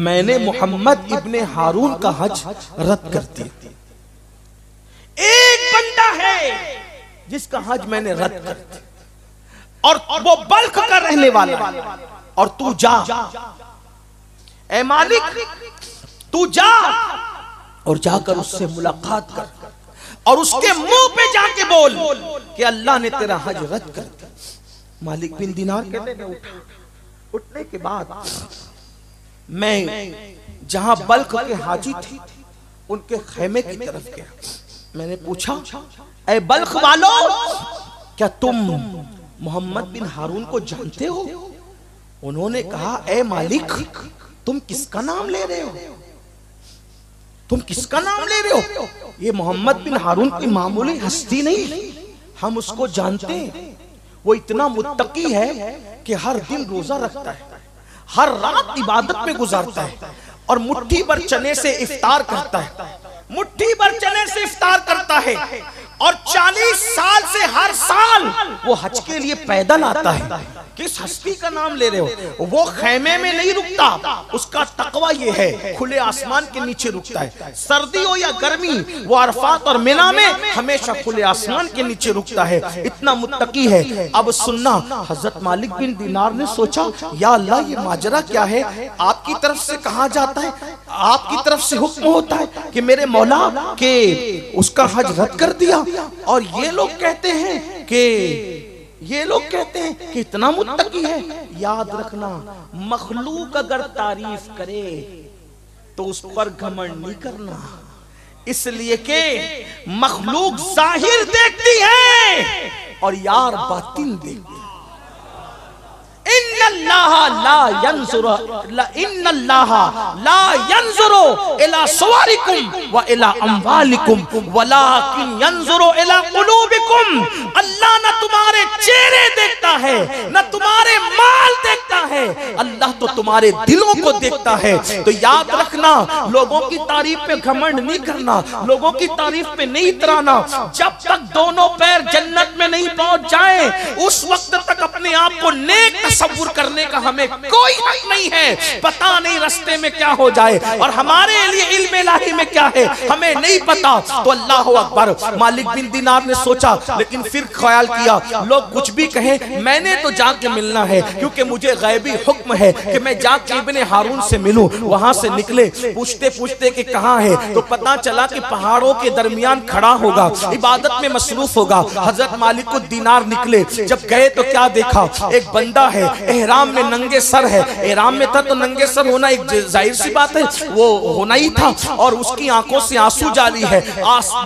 मैंने मोहम्मद इब्ने हारून का हज रद्द कर दिया। एक बंदा है जिसका हज मैंने रद्द कर दिया और वो बल्ख का रहने वाला, और तू जा, ऐ मालिक तू जा और जाकर उससे मुलाकात कर और उसके मुंह पे जाके बोल कि अल्लाह ने तेरा हज रद्द कर दिया। मालिक बिन दीनार कहते हैं उठने के बाद मैं जहां बल्ख के हाजी थे उनके खेमे की तरफ गया। मैंने पूछा, ऐ बल्ख वालों क्या तुम मोहम्मद बिन हारून को जानते हो? उन्होंने कहा, ऐ मालिक तुम किसका नाम ले रहे हो? तुम किसका नाम ले रहे हो? ये मोहम्मद बिन हारून की मामूली हस्ती नहीं, हम उसको जानते हैं। वो इतना मुत्तकी है कि हर दिन रोजा रखता है, हर रात इबादत में गुजारता है और मुट्ठी भर चने से इफ्तार करता है, मुट्ठी भर चने से इफ्तार करता है और 40 साल से हर साल वो हज के लिए पैदल आता है। किस हस्ती का नाम ले रहे हो? वो खेमे में नहीं रुकता, उसका तकवा ये है खुले आसमान के नीचे रुकता है, सर्दी हो या गर्मी वो अरफात और मिना में हमेशा खुले आसमान के नीचे रुकता है, इतना मुत्तकी है। अब सुनना, हजरत मालिक बिन दीनार ने सोचा, या अल्लाह ये माजरा क्या है? आपकी तरफ से कहा जाता है, आपकी तरफ से हुक्म होता है कि मेरे मौला के उसका हज रद्द कर दिया, और ये लोग कहते हैं कि इतना मुत्तकी है। याद रखना, मखलूक अगर तारीफ करे तो उस पर घमंड नहीं करना, इसलिए कि मखलूक जाहिर देखती है और यार बातिन देखती है। इन्नल्लाह ला यंजुरु इला सुवारिकुम व इला अम्वालिकुम वलाकिन यंजुरु इला कुलूबिकुम। अल्लाह न तुम्हारे चेहरे देखता है न तुम्हारे माल देखता है, अल्लाह तो तुम्हारे दिलों को देखता है। तो याद रखना, लोगों की तारीफ पे घमंड नहीं करना, लोगों की तारीफ पे नहीं इतराना। जब तक दोनों पैर जन्नत में नहीं पहुंच जाए उस वक्त तक अपने आप को नेक तसव्वुर करने का हमें कोई हक नहीं है। पता नहीं रास्ते में क्या हो जाए और हमारे लिए इल्म इलाही में क्या है हमें नहीं पता। तो अल्लाह अकबर, मालिक बिन दीनार ने सोचा, लेकिन फिर ख्याल किया लोग कुछ भी कहें मैंने तो जाके मिलना है, क्योंकि मुझे गैबी हुक्म है कि मैं जाके इब्ने हारून से मिलूं। वहां से निकले, पूछते पूछते कि कहां है, तो पता चला कि पहाड़ों के दरमियान खड़ा होगा, इबादत में मसरूफ होगा। हजरत मालिकुद दीनार निकले, जब गए तो क्या देखा, एक बंदा है एहराम में, नंगे सर है। एहराम में था तो नंगे सर होना एक जाहिर सी बात है, वो होना ही था। और उसकी आंखों से आंसू जारी है,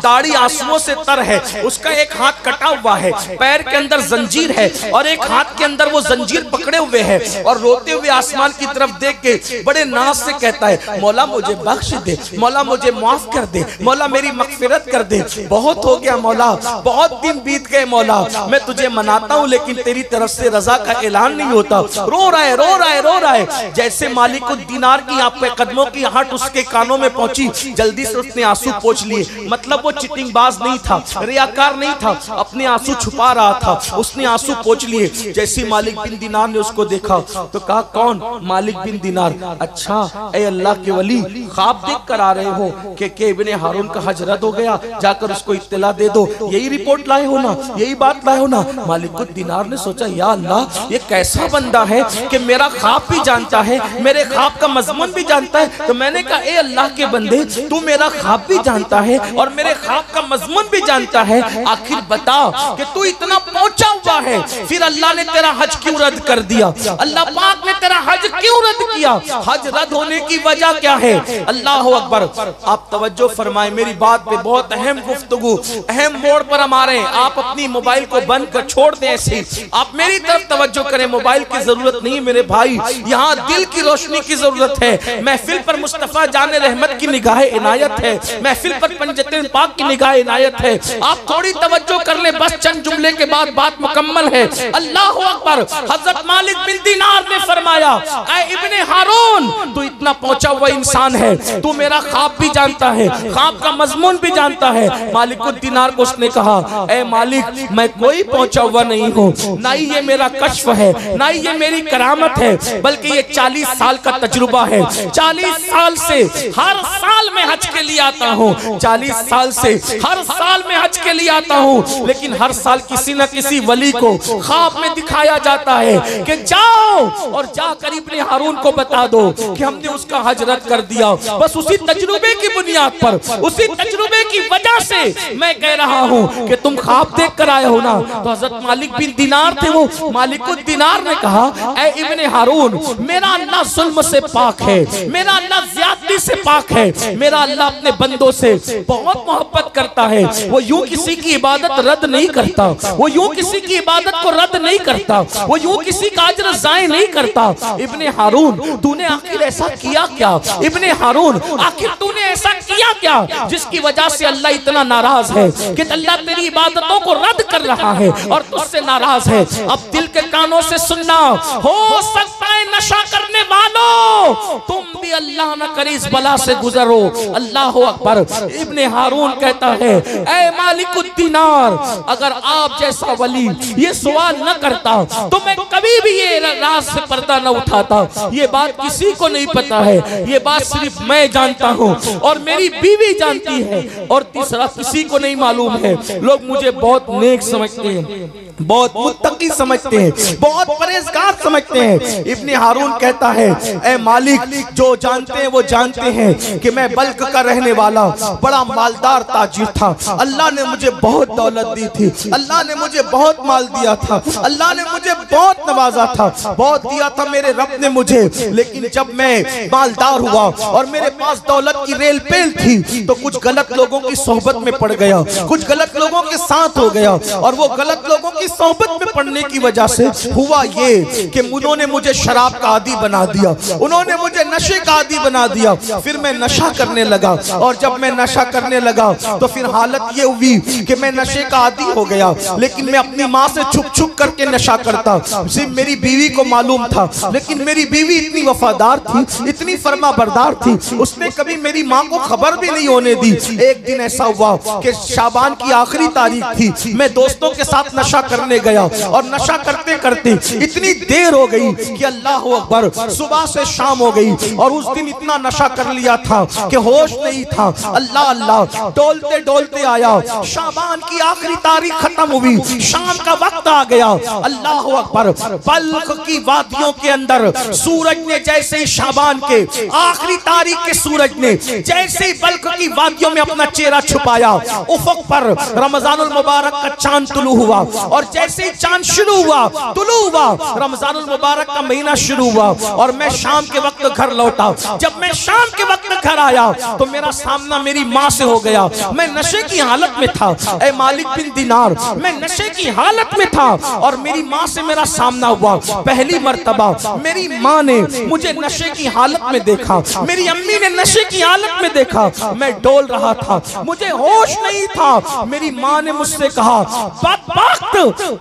दाढ़ी आंसुओं से तर है, उसका एक हाथ कटा हुआ है, पैर के अंदर जंजीर है और एक हाथ के अंदर वो जंजीर पकड़े हुए है, और रोते हुए आसमान की तरफ देख के बड़े नाज से कहता है, मौला मुझे बख्श दे, मौला मुझे माफ कर दे, मौला मेरी मगफिरत कर दे। बहुत हो गया मौला, बहुत दिन बीत गए मौला, मैं तुझे मनाता हूँ लेकिन तेरी तरफ से रजा का ऐलान नहीं होता। रो रहा है, रो रहा है, रो रहा है। जैसे मालिकुद दीनार की आप पे कदमों की आहट उसके कानों में पहुंची, जल्दी से उसने आंसू पोंछ लिए। मतलब वो चिटिंगबाज नहीं था, रियाकार नहीं था, अपने आंसू छुपा रहा था, उसने आंसू पोंछ लिए। जैसे मालिक बिन दीनार ने उसको देखा तो कहा, कौन? मालिक बिन दीनार। अच्छा, ए अल्लाह के वली, ख्वाब देख कर आ रहे हो कि इब्ने हारून का हज रद्द हो गया, जाकर उसको इत्तला दे दो, यही रिपोर्ट लाए हो ना, यही बात लाए हो ना। मालिकुद दीनार ने सोचा, या अल्लाह ये कैसा बंदा है कि मेरा ख्वाब भी जानता है, मेरे ख्वाब का मजमून भी जानता है। तो मैंने कहा, ए अल्लाह के बंदे, तू मेरा ख्वाब भी जानता है और मेरे ख्वाब का मजमून भी जानता है, आखिर बता कि तू इतना पहुंचा हुआ है, फिर अल्लाह ने तेरा हज क्यों रद्द कर दिया? अल्लाह पाक ने तेरा हज क्यों रद्द किया? हज रद्द होने की वजह क्या है? अल्लाह अकबर। आप तवज्जो फरमाएं, मेरी बात पे बहुत अहम गुफ्तगू, अहम मोड़ पर हम आ रहे हैं। आप अपनी मोबाइल को बंद कर छोड़ दें, ऐसे आप मेरी तरफ तवज्जो करें। मोबाइल की जरूरत नहीं मेरे भाई, यहाँ दिल की रोशनी की जरूरत है। महफिल पर मुस्तफा जाने रहमत की निगाह इनायत है, महफिल पर पंजतन पाक की निगाह इनायत है। आप थोड़ी तवज्जो कर ले, बस चंद जुमले के बाद बात मुकम्मल है। अल्लाह अकबर। हजरत मालिक बिन दीनार ने फरमाया, ऐ इब्ने हारून, तू इतना पहुंचा हुआ इंसान है, तू मेरा ख्वाब भी जानता है, ख्वाब का मजमून भी जानता है। मालिक दीनार को उसने कहा, ऐ मालिक, मैं कोई पहुंचा हुआ नहीं हूँ, ना ही ये मेरा कश्फ है, ना ही ये मेरी करामत है, बल्कि ये 40 साल का तजुर्बा है। 40 साल से हर साल में हज के लिए आता हूँ, 40 साल से हर साल में हज के लिए आता हूँ, लेकिन हर साल किसी न किसी वली को ख्वाब में दिखाया जाता है कि जाओ और जाकर इब्ने हारून को बता दो कि हमने उसका हज रद्द कर दिया। बस उसी तजुर्बे की बुनियाद पर, उसी तजुर्बे की वजह से मैं कह रहा हूँ कि तुम ख्वाब देख कर आए हो ना। तो हजरत मालिक बिन दीनार थे, वो मालिक दीनार ने कहा, ऐ इब्ने हारून, मेरा अल्लाह जुल्म से पाक है, मेरा अल्लाह ज्यादती से पाक है, मेरा अल्लाह अपने बंदों से बहुत मोहब्बत करता है। वो यूं किसी की इबादत रद्द नहीं करता, वो यूं किसी की इबादत को रद्द नहीं करता, वो यूं किसी का अज्र ज़ाय नहीं करता। इब्ने हारून, तूने आखिर ऐसा किया क्या? इब्ने हारून, आखिर तूने ऐसा किया क्या जिसकी वजह से अल्लाह इतना नाराज है कि अल्लाह तेरी इबादतों को रद्द कर रहा है और तुझसे नाराज है? अब दिल के कानों से सुनना, हो सकता है नशा करने वालों तुम भी अल्लाह न करे इस बला से गुजरो। अल्लाह अकबर। इब्ने हारून कहता है, ऐ मालिकुद्दीनार, अगर आप जैसा वली ये सवाल न करता तो मैं कभी भी ये राज से पर्दा न उठाता। ये बात किसी को नहीं पता है, ये बात सिर्फ मैं जानता हूँ और मेरी बीवी जानती है, और तीसरा किसी को नहीं मालूम है। लोग मुझे बहुत नेक समझते हैं, बहुत मुत्तकी समझते हैं, बहुत परहेजगार समझते हैं। इब्ने हारून कहता है, ऐ मालिक, जो जानते हैं वो जानते हैं कि मैं बल्क का रहने वाला बड़ा मालदार ताजिर था। अल्लाह ने मुझे बहुत दौलत दी थी, अल्लाह ने मुझे बहुत माल दिया था, अल्लाह ने मुझे बहुत नवाजा था, बहुत दिया था मेरे रब ने मुझे। लेकिन जब मैं मालदार हुआ और मेरे पास दौलत की रेल पेल थी तो कुछ गलत लोगों की सोहबत में पड़ गया, कुछ गलत लोगों के साथ हो गया, और वो गलत लोगों की सोहबत में पड़ने की वजह से हुआ ये कि उन्होंने मुझे शराब का आदी बना दिया, उन्होंने मुझे नशे का आदी बना दिया। फिर मैं नशा करने लगा, और जब मैं नशा करने लगा तो फिर हालत ये हुई कि मैं नशे का आदी हो गया। लेकिन मैं अपनी माँ से छुप छुप करके नशा करता, सिर्फ मेरी बीवी को मालूम था। लेकिन मेरी बीवी इतनी वफादार थी, इतनी फर्मा बरदार थी, उसने कभी मेरी माँ को खबर भी नहीं होने दी। एक दिन ऐसा हुआ कि शाबान की आखिरी तारीख थी, मैं दोस्तों के साथ नशा करने गया, और नशा करते करते इतनी देर हो गई कि अल्लाह अकबर, सुबह से शाम हो गई, और उस दिन इतना नशा कर लिया था कि होश नहीं था। अल्लाह अल्लाह, डोलते डोलते आया, शाबान की आखिरी तारीख खत्म हुई, शाम का वक्त आ गया। अल्लाह अकबर। बल्ख की वादियों के अंदर सूरज ने जैसे ही शाबान के आखिरी तारीख के सूरज ने जैसे ही बल्ख की वादियों में अपना चेहरा छुपाया, उफक पर रमजानुल मुबारक का चांद तुलू हुआ, और जैसे ही चांद शुरू हुआ, तुलू हुआ, रमजानुल मुबारक का महीना शुरू हुआ, और मैं शाम के वक्त घर लौटा। जब मैं शाम के वक्त घर आया तो मेरा सामना मेरी माँ से हो गया। मैं नशे की हालत में था, ऐ मालिक बिन दीनार, मैं नशे की हालत में था, और मेरी माँ से मेरा सामना हुआ। पहली मर्तबा मेरी माँ ने मुझे नशे की हालत में देखा, मेरी अम्मी ने नशे की हालत में देखा। मैं डोल रहा था, मुझे होश नहीं था। मेरी माँ ने मुझसे कहा, बदबख्त,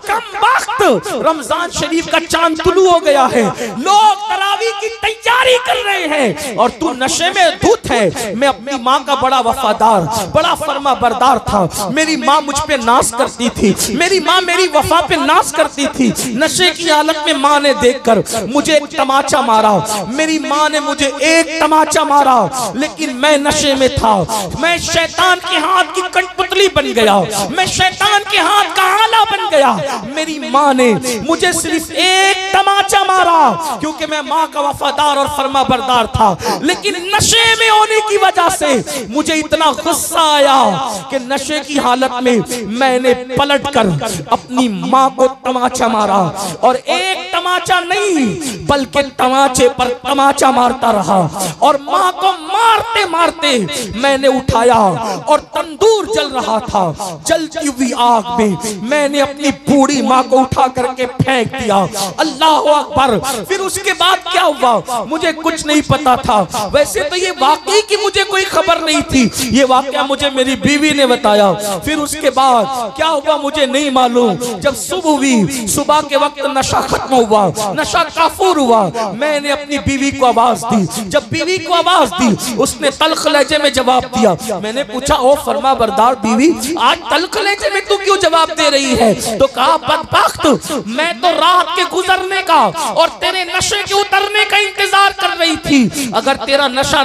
कमबख्त, रमजान शरीफ का चांद तुलू हो गया है, लोग तरावी की तैयारी कर रहे हैं और तू नशे में धुत है। मैं अपनी माँ का बड़ा वफादार, बड़ा फर्मा बरदार था। मेरी माँ मुझ पे नाज करती थी, मेरी माँ मेरी वफा पे नाज करती थी। नशे की हालत में माँ ने देखकर मुझे एक तमाचा मारा, मेरी माँ ने मुझे एक तमाचा मारा, लेकिन मैं नशे में था। मैं शैतान के हाथ की कठपुतली बन गया, मैं शैतान के हाथ का आला बन गया। मेरी माँ ने मुझे सिर्फ एक तमाचा मारा, क्योंकि मैं माँ माँ का वफादार और फरमा बरदार था, लेकिन नशे में होने की वजह से मुझे इतना गुस्सा आया कि नशे की हालत में मैंने पलटकर अपनी माँ को तमाचा मारा, और एक तमाचा नहीं बल्कि तमाचे पर तमाचा मारता रहा। और माँ को मारते मारते मैंने उठाया और तंदूर जल रहा था, जलती हुई आग में मैंने अपनी बूढ़ी माँ को उठा करके फेंक दिया। अल्लाह अकबर। फिर उसके बाद क्या हुआ मुझे कुछ नहीं पता था। वैसे तो ये वाकई की मुझे कोई खबर नहीं थी, ये वाकया मुझे मेरी बीवी ने बताया। फिर उसके बाद क्या हुआ मुझे नहीं मालूम। जब सुबह हुई, सुबह के वक्त नशा खत्म हुआ, नशा काफूर हुआ, मैंने अपनी बीवी को आवाज दी। जब बीवी को आवाज दी उसने तल्ख लहजे में जवाब दिया। मैंने पूछा ओ फरमा बरदार बीवी, आज तल्ख लहजे में तू क्यों जवाब दे रही है? तो कहा बदबख्त, मैं तो रात के गुजरने का और तेरे नशे के उतरने का इंतजार कर रही थी। अगर तेरा नशा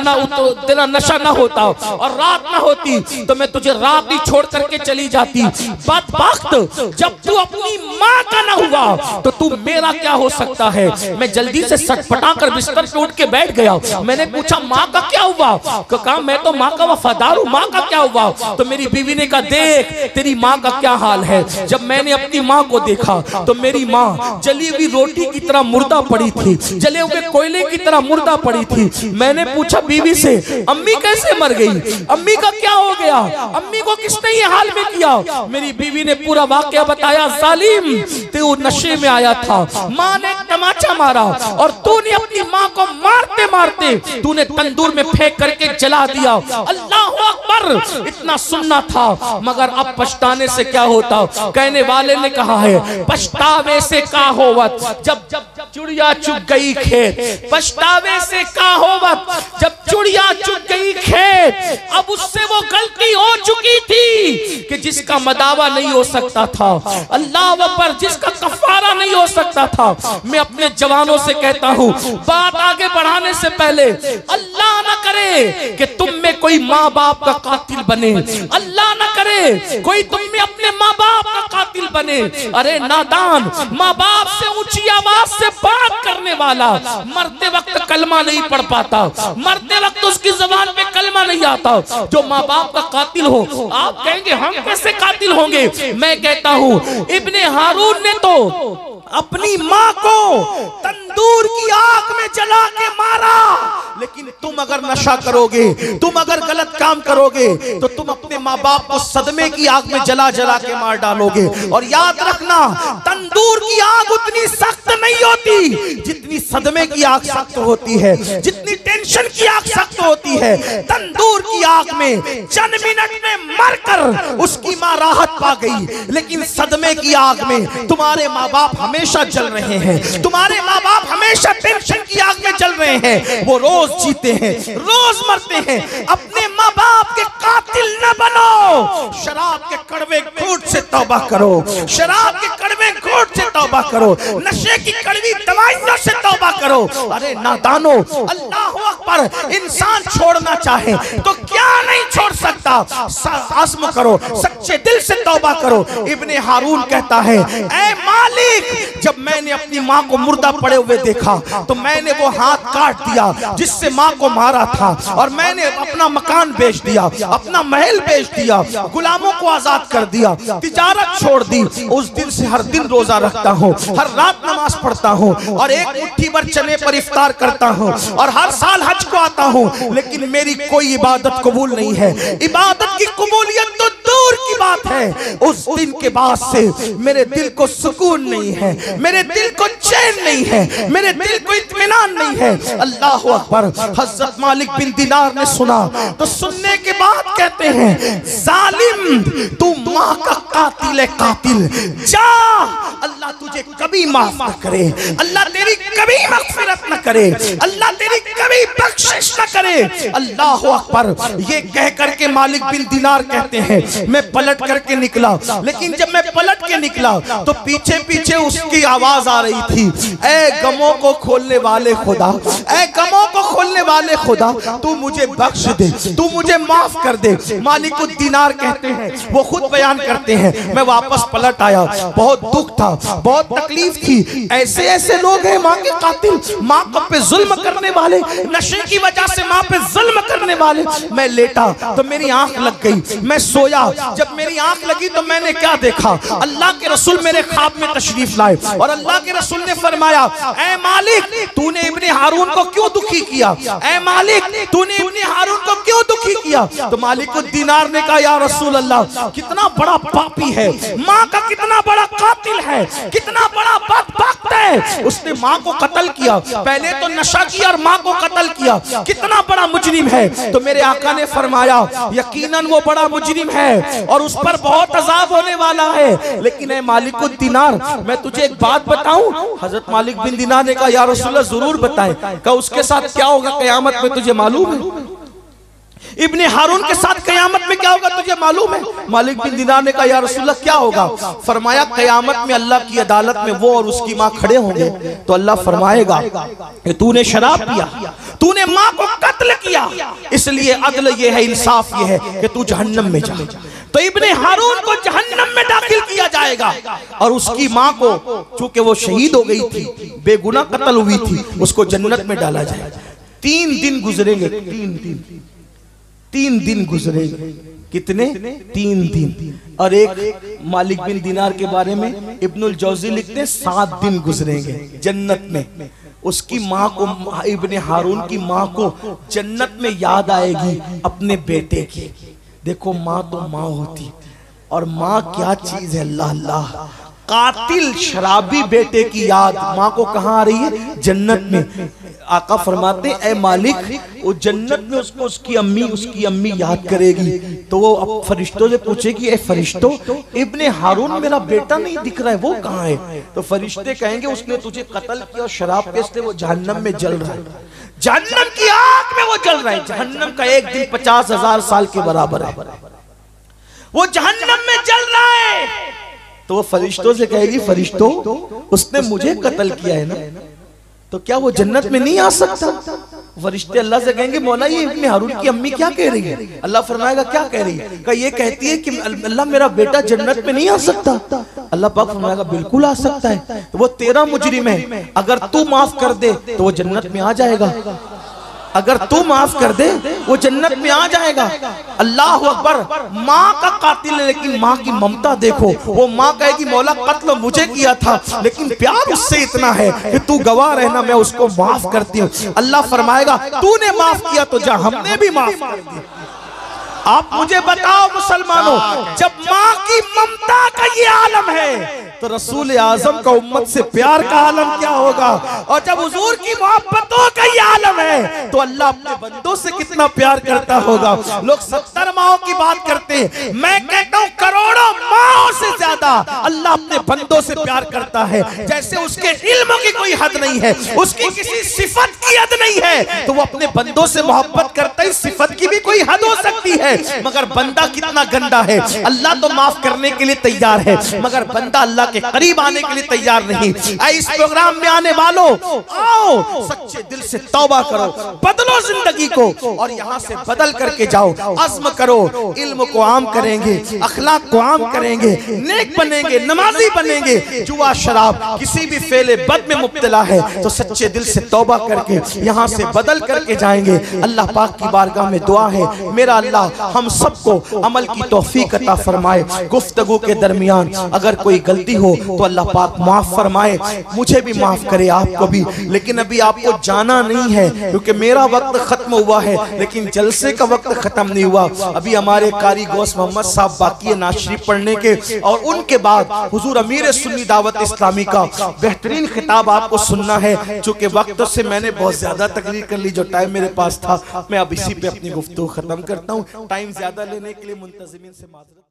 ना होता और रात ना होती तो मैं तुझे रात ही छोड़ करके चली जाती। बदबख्त, जब तू अपनी माँ का ना हुआ तो तू मेरा क्या हो सकता है? मैं जल्दी से सटपटा कर बिस्तर पे उठ के बैठ गया। मैंने पूछा माँ का क्या हुआ? कहा मैं तो माँ का वफादार हूँ, माँ का क्या हुआ? तो मेरी बीवी ने कहा देख तेरी माँ का क्या हाल है। जब मैंने अपनी माँ को देखा तो मेरी माँ जली हुई रोटी की तरह मुर्दा पड़ी थी, जले हुए कोयले की तरह मुर्दा पड़ी थी। मैंने पूछा बीवी से अम्मी कैसे मर गई, अम्मी का क्या हो गया, अम्मी को किसने ये हाल में किया? मेरी बीवी ने पूरा वाकया बताया। जालिम, तू नशे में आया था, माँ ने तमाचा मारा और तूने अपनी माँ को मारते मारते तूने तंदूर में फेंक करके जला दिया। अल्लाह अकबर। इतना सुनना था मगर अब पछताने से क्या होता? कहने वाले ने कहा है पछतावे से का होवत जब चिड़िया चुग गई खेत, पछतावे से का होवत जब चिड़िया चुग गई खेत। अब उससे वो गलती हो चुकी थी कि जिसका मदावा नहीं हो सकता था, अल्लाह अकबर, जिसका कफारा नहीं हो सकता था। मैं अपने जवानों से कहता हूँ बात आगे बढ़ाने से पहले अल्लाह न करे कि तुम में कोई माँ बाप का कातिल बने, अल्लाह न करे कोई तुम में अपने माँ बाप का कातिल बने। अरे नादान, माँ बाप से ऊंची आवाज से बात करने वाला मरते वक्त कलमा नहीं पढ़ पाता, मरते वक्त उसकी जुबान पे कलमा नहीं आता। जो माँ बाप का कातिल हो, आप कहेंगे हम कैसे कातिल होंगे? मैं कहता हूँ इब्ने हारून ने तो अपनी माँ को तंदूर की आग में जला के मारा, लेकिन तुम अगर नशा करोगे, तुम अगर गलत काम करोगे तो तुम अपने माँ बाप को सदमे की आग में जला जला के मार डालोगे। और याद रखना तंदूर की आग उतनी सख्त नहीं होती जितनी सदमे की आग सख्त होती है, जितनी टेंशन की आग सख्त होती है। तंदूर की आग में चंद मिनट में मरकर उसकी माँ राहत पा गई, लेकिन सदमे की आग में तुम्हारे माँ बाप हमेशा जल रहे हैं, तुम्हारे माँ बाप हमेशा टेंशन की आग में जल रहे हैं। वो रोज जीते हैं, रोज मरते हैं। अपने माँ बाप के कातिल न बनो। शराब के कड़वे घूंट से तौबा करो, शराब के कड़वे घूंट से तौबा करो, नशे की कड़वी दवाइयों से तौबा करो। अरे नादानो, अल्लाह अकबर, इंसान छोड़ना चाहे तो क्या नहीं छोड़ सकता। आज़म करो, सच्चे दिल से तौबा करो। इब्ने हारून कहता है ऐ मालिक, जब मैंने अपनी माँ को मुर्दा पड़े हुए देखा तो मैंने वो हाथ काट दिया जिससे माँ को मारा था, और मैंने अपना मकान बेच दिया, अपना महल बेच दिया, गुलामों को आजाद कर दिया, तिजारत छोड़ दी। उस दिन से हर दिन रोजा रखता हूँ, हर रात नमाज पढ़ता हूँ, और एक मुट्ठी भर चने पर इफ्तार करता हूँ, और हर साल हज को आता हूँ। लेकिन मेरी कोई इबादत कबूल नहीं है। इबादत की कबूलियत तो दूर की बात है। उस दिन के बाद से मेरे दिल को सुकून नहीं है, मेरे दिल को चैन नहीं है, मेरे दिल को इत्मीनान नहीं है। अल्लाह अकबर। हज़रत मालिक बिन दिनार ने सुना तो सुनने के बाद कहते हैं जालिम, तू माँ का कातिल है, कातिल। जा, अल्लाह तुझे कभी माफ न करे, अल्लाह तेरी कभी मग़फ़िरत न करे, अल्लाह तेरी कभी बख्शिश न करे। अल्लाह अकबर। ये कह करके मालिक बिन दिनार कहते हैं मैं पलट कर के निकला, लेकिन जब मैं पलट के निकला तो पीछे पीछे उसकी आवाज आ रही थी, ऐ गमों को खोलने वाले खुदा, ऐ गमों को खोलने वाले खुदा, तू मुझे बख्श दे, तू मुझे माफ कर दे। मालिकुद दीनार कहते हैं, वो खुद बयान करते हैं, मैं वापस पलट आया, बहुत दुख था, बहुत तकलीफ थी। ऐसे ऐसे लोग हैं माँ के कातिल, माँ पे जुल्म करने वाले, नशे की वजह से माँ पे जुल्म करने वाले। मैं लेटा तो मेरी आंख लग गई, मैं सोया, जब मेरी आंख लगी तो मैंने क्या देखा, अल्लाह के रसूल मेरे ख्वाब में तशरीफ लाए और अल्लाह के रसूल ने फरमाया, ऐ मालिक तूने इब्ने हारून को क्यों दुखी किया, ऐ मालिक तूने इब्ने हारून को क्यों दुखी किया। तो मालिकुद दीनार ने कहा, या रसूल अल्लाह, कितना बड़ा पापी है, माँ का कितना बड़ा कातिल है, कितना बड़ा बदबख्त है, उसने माँ को कत्ल किया, पहले तो नशा किया और माँ को कत्ल किया, कितना बड़ा मुजरिम है। तो मेरे आका ने फरमाया, यकीनन वो बड़ा मुजरिम है और उस पर बहुत अजाब होने वाला है, लेकिन ऐ मालिकुद दीनार मैं तुझे एक बात बताऊं। हजरत मालिक बिन दीनार ने कहा, या रसूलल्लाह जरूर बताएं। कहा उसके साथ क्या होगा कयामत में तुझे मालूम है? इब्ने हारून के साथ कयामत में क्या होगा तुझे मालूम है? मालिक बिन दीनार ने कहा, या रसूलल्लाह क्या होगा? फरमाया, कयामत में अल्लाह की अदालत में वो और उसकी माँ खड़े होंगे तो अल्लाह फरमाएगा कि तूने शराब पिया, तूने माँ को कत्ल किया, इसलिए अदल ये है, इंसाफ ये है कि तू जहन्नम में जा। तो इब्ने हारून को जहन्नम में दाखिल किया जाएगा और उसकी माँ को, चूंकि वो शहीद हो गई थी, बेगुनाह कत्ल हुई थी, उसको जन्नत में डाला जाएगा। 3 दिन गुजरेंगे, 3 दिन गुजरेंगे। कितने? 3 दिन। और एक मालिक बिन दीनार के बारे में इब्नुल जौजी लिखते हैं 7 दिन गुजरेंगे जन्नत में। उसकी माँ को, इब्ने हारून की माँ को जन्नत में याद आएगी अपने बेटे की। देखो माँ तो माँ होती, और माँ क्या चीज है, अल्लाह अल्लाह। कातिल शराबी बेटे की याद माँ को कहाँ आ रही है? जन्नत में। आका फरमाते हैं, ऐ मालिक वो जन्नत में उसको उसकी अम्मी याद करेगी तो वो अब फरिश्तों से पूछेगी, ऐ फरिश्तों, इब्ने हारून मेरा बेटा नहीं दिख रहा है, वो कहाँ है? तो फरिश्ते कहेंगे, उसने तुझे कत्ल किया और शराब पे, इसलिए वो जहन्नम में जल रहा है, जहन्नम की आग में वो जल रहा है। जहन्नम का एक दिन 50,000 साल के बराबर है, वो जहन्नम में जल रहा है। तो वो फरिश्तों से कहेगी, फरिश्तों उसने मुझे कत्ल किया है ना, तो क्या वो जन्नत में नहीं आ सकता? फरिश्ते अल्लाह से कहेंगे, मौला ये इब्ने हारून की अम्मी क्या कह रही है? अल्लाह फरमाएगा, क्या कह रही है? कहा ये कहती है कि अल्लाह मेरा बेटा जन्नत में नहीं आ सकता। अल्लाह पाक फरमाएगा, बिल्कुल आ सकता है, तो वो तेरा मुजरिम है, अगर तू माफ कर दे तो वो जन्नत में आ जाएगा, अगर तू माफ कर दे वो जन्नत में आ जाएगा। अल्लाह अकबर। माँ का कातिल है, लेकिन माँ की ममता देखो। वो माँ कहेगी, मौला कत्ल मुझे किया था, लेकिन प्यार उससे इतना है कि तू गवाह रहना, मैं उसको माफ करती हूँ। अल्लाह फरमाएगा, तूने माफ किया तो जा, हमने भी माफ कर दिया। आप मुझे बताओ मुसलमानों, जब माँ की ममता का ये आलम है तो रसूल आजम का उम्मत से प्यार का आलम क्या होगा? और जब हुजूर की मोहब्बतों का ये आलम है तो अल्लाह अपने बंदों से कितना प्यार करता होगा। लोग 70 माओं की बात करते हैं, मैं कहता हूँ करोड़ों माओं से ज्यादा अल्लाह अपने बंदों से प्यार करता है। जैसे उसके इल्म की कोई हद नहीं है, उसकी किसी सिफत की हद नहीं है, तो वो अपने बंदों से मोहब्बत करता है। सिफत की भी कोई हद हो सकती है, मगर बंदा कितना गंदा है। अल्लाह तो माफ करने के लिए तैयार है, मगर बंदा अल्लाह के करीब आने के लिए तैयार नहीं। इस प्रोग्राम में आने वालों, आओ सच्चे दिल से तौबा करो, बदलो जिंदगी को और यहाँ से बदल करके जाओ। अज़्म करो, इल्म को आम करेंगे, अखलाक को आम करेंगे, नेक बनेंगे, नमाजी बनेंगे। जुआ शराब किसी भी फेले बद में मुब्तला है तो सच्चे दिल से तौबा करके यहाँ से बदल करके जाएंगे। अल्लाह पाक की बारगाह में दुआ है, मेरा अल्लाह हम सबको अमल की तौफीक अता फरमाए। गुफ्तगू के दरमियान अगर कोई गलती हो तो अल्लाह पाक माफ फरमाए, मुझे भी माफ करे, आपको भी। लेकिन अभी आपको जाना नहीं है क्योंकि मेरा वक्त खत्म हुआ है, लेकिन जलसे का वक्त खत्म नहीं हुआ। अभी हमारे कारी गौस मोहम्मद साहब बाकी है नात शरीफ पढ़ने के, और उनके बाद हुजूर अमीर सुन्नी दावत इस्लामी का बेहतरीन खिताब आपको सुनना है। चूंकि वक्त से मैंने बहुत ज्यादा तकरीर कर ली, जो टाइम मेरे पास था मैं अब इसी पे अपनी गुफ्तगू खत्म करता हूँ। टाइम ज्यादा लेने के लिए मुंतज़िमीन से माज़रत।